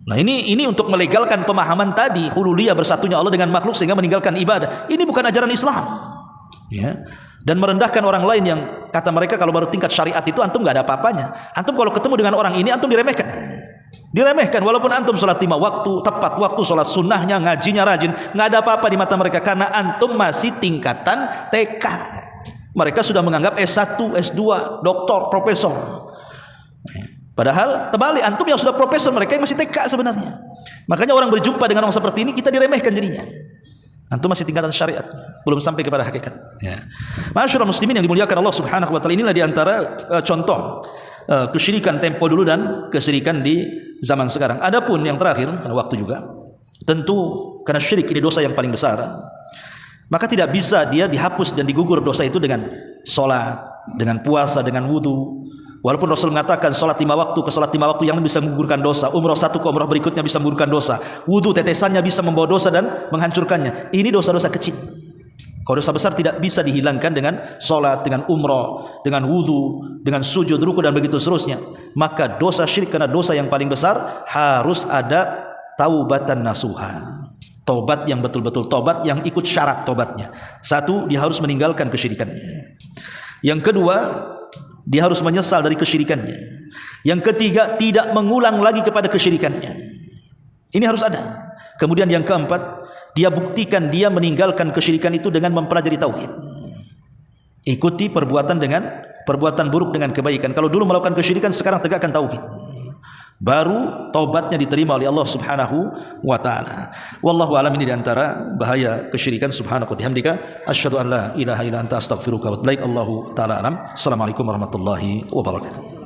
Nah, ini untuk melegalkan pemahaman tadi, hululiyah bersatunya Allah dengan makhluk sehingga meninggalkan ibadah. Ini bukan ajaran Islam. Ya. Dan merendahkan orang lain yang kata mereka kalau baru tingkat syariat itu antum enggak ada apa-apanya. Antum kalau ketemu dengan orang ini antum diremehkan. Diremehkan walaupun antum salat 5 waktu, tepat waktu salat sunnahnya, ngajinya rajin, enggak ada apa-apa di mata mereka karena antum masih tingkatan TK. Mereka sudah menganggap S1, S2, doktor, profesor. Padahal terbalik, antum yang sudah profesor, mereka yang masih TK sebenarnya. Makanya orang berjumpa dengan orang seperti ini kita diremehkan jadinya. Antum masih tingkatan syariat, belum sampai kepada hakikat. Ya. Masyaallah muslimin yang dimuliakan Allah Subhanahu wa taala, inilah di antara contoh kesyirikan tempo dulu dan kesyirikan di zaman sekarang. Adapun yang terakhir, karena waktu juga, tentu karena syirik ini dosa yang paling besar, maka tidak bisa dia dihapus dan digugur dosa itu dengan solat, dengan puasa, dengan wudu. Walaupun Rasul mengatakan solat 5 waktu ke solat 5 waktu yang bisa menggugurkan dosa, umrah satu ke umrah berikutnya bisa menggugurkan dosa, wudu tetesannya bisa membawa dosa dan menghancurkannya. Ini dosa-dosa kecil. Kalau dosa besar tidak bisa dihilangkan dengan solat, dengan umrah, dengan wudu, dengan sujud, ruku dan begitu seterusnya. Maka dosa syirik karena dosa yang paling besar harus ada taubatan nasuha. Tobat yang betul-betul tobat yang ikut syarat tobatnya. Satu, dia harus meninggalkan kesyirikannya. Yang kedua, dia harus menyesal dari kesyirikannya. Yang ketiga, tidak mengulang lagi kepada kesyirikannya. Ini harus ada. Kemudian yang keempat, dia buktikan dia meninggalkan kesyirikan itu dengan mempelajari tauhid. Ikuti perbuatan buruk dengan kebaikan. Kalau dulu melakukan kesyirikan, sekarang tegakkan tauhid. Baru taubatnya diterima oleh Allah Subhanahu wa taala. Wallahu alam, ini di antara bahaya kesyirikan. Subhanaka wa bihamdika asyhadu an la ilaha illa anta astaghfiruka wa atubu ilaik. Allahu taala alam. Assalamualaikum warahmatullahi wabarakatuh.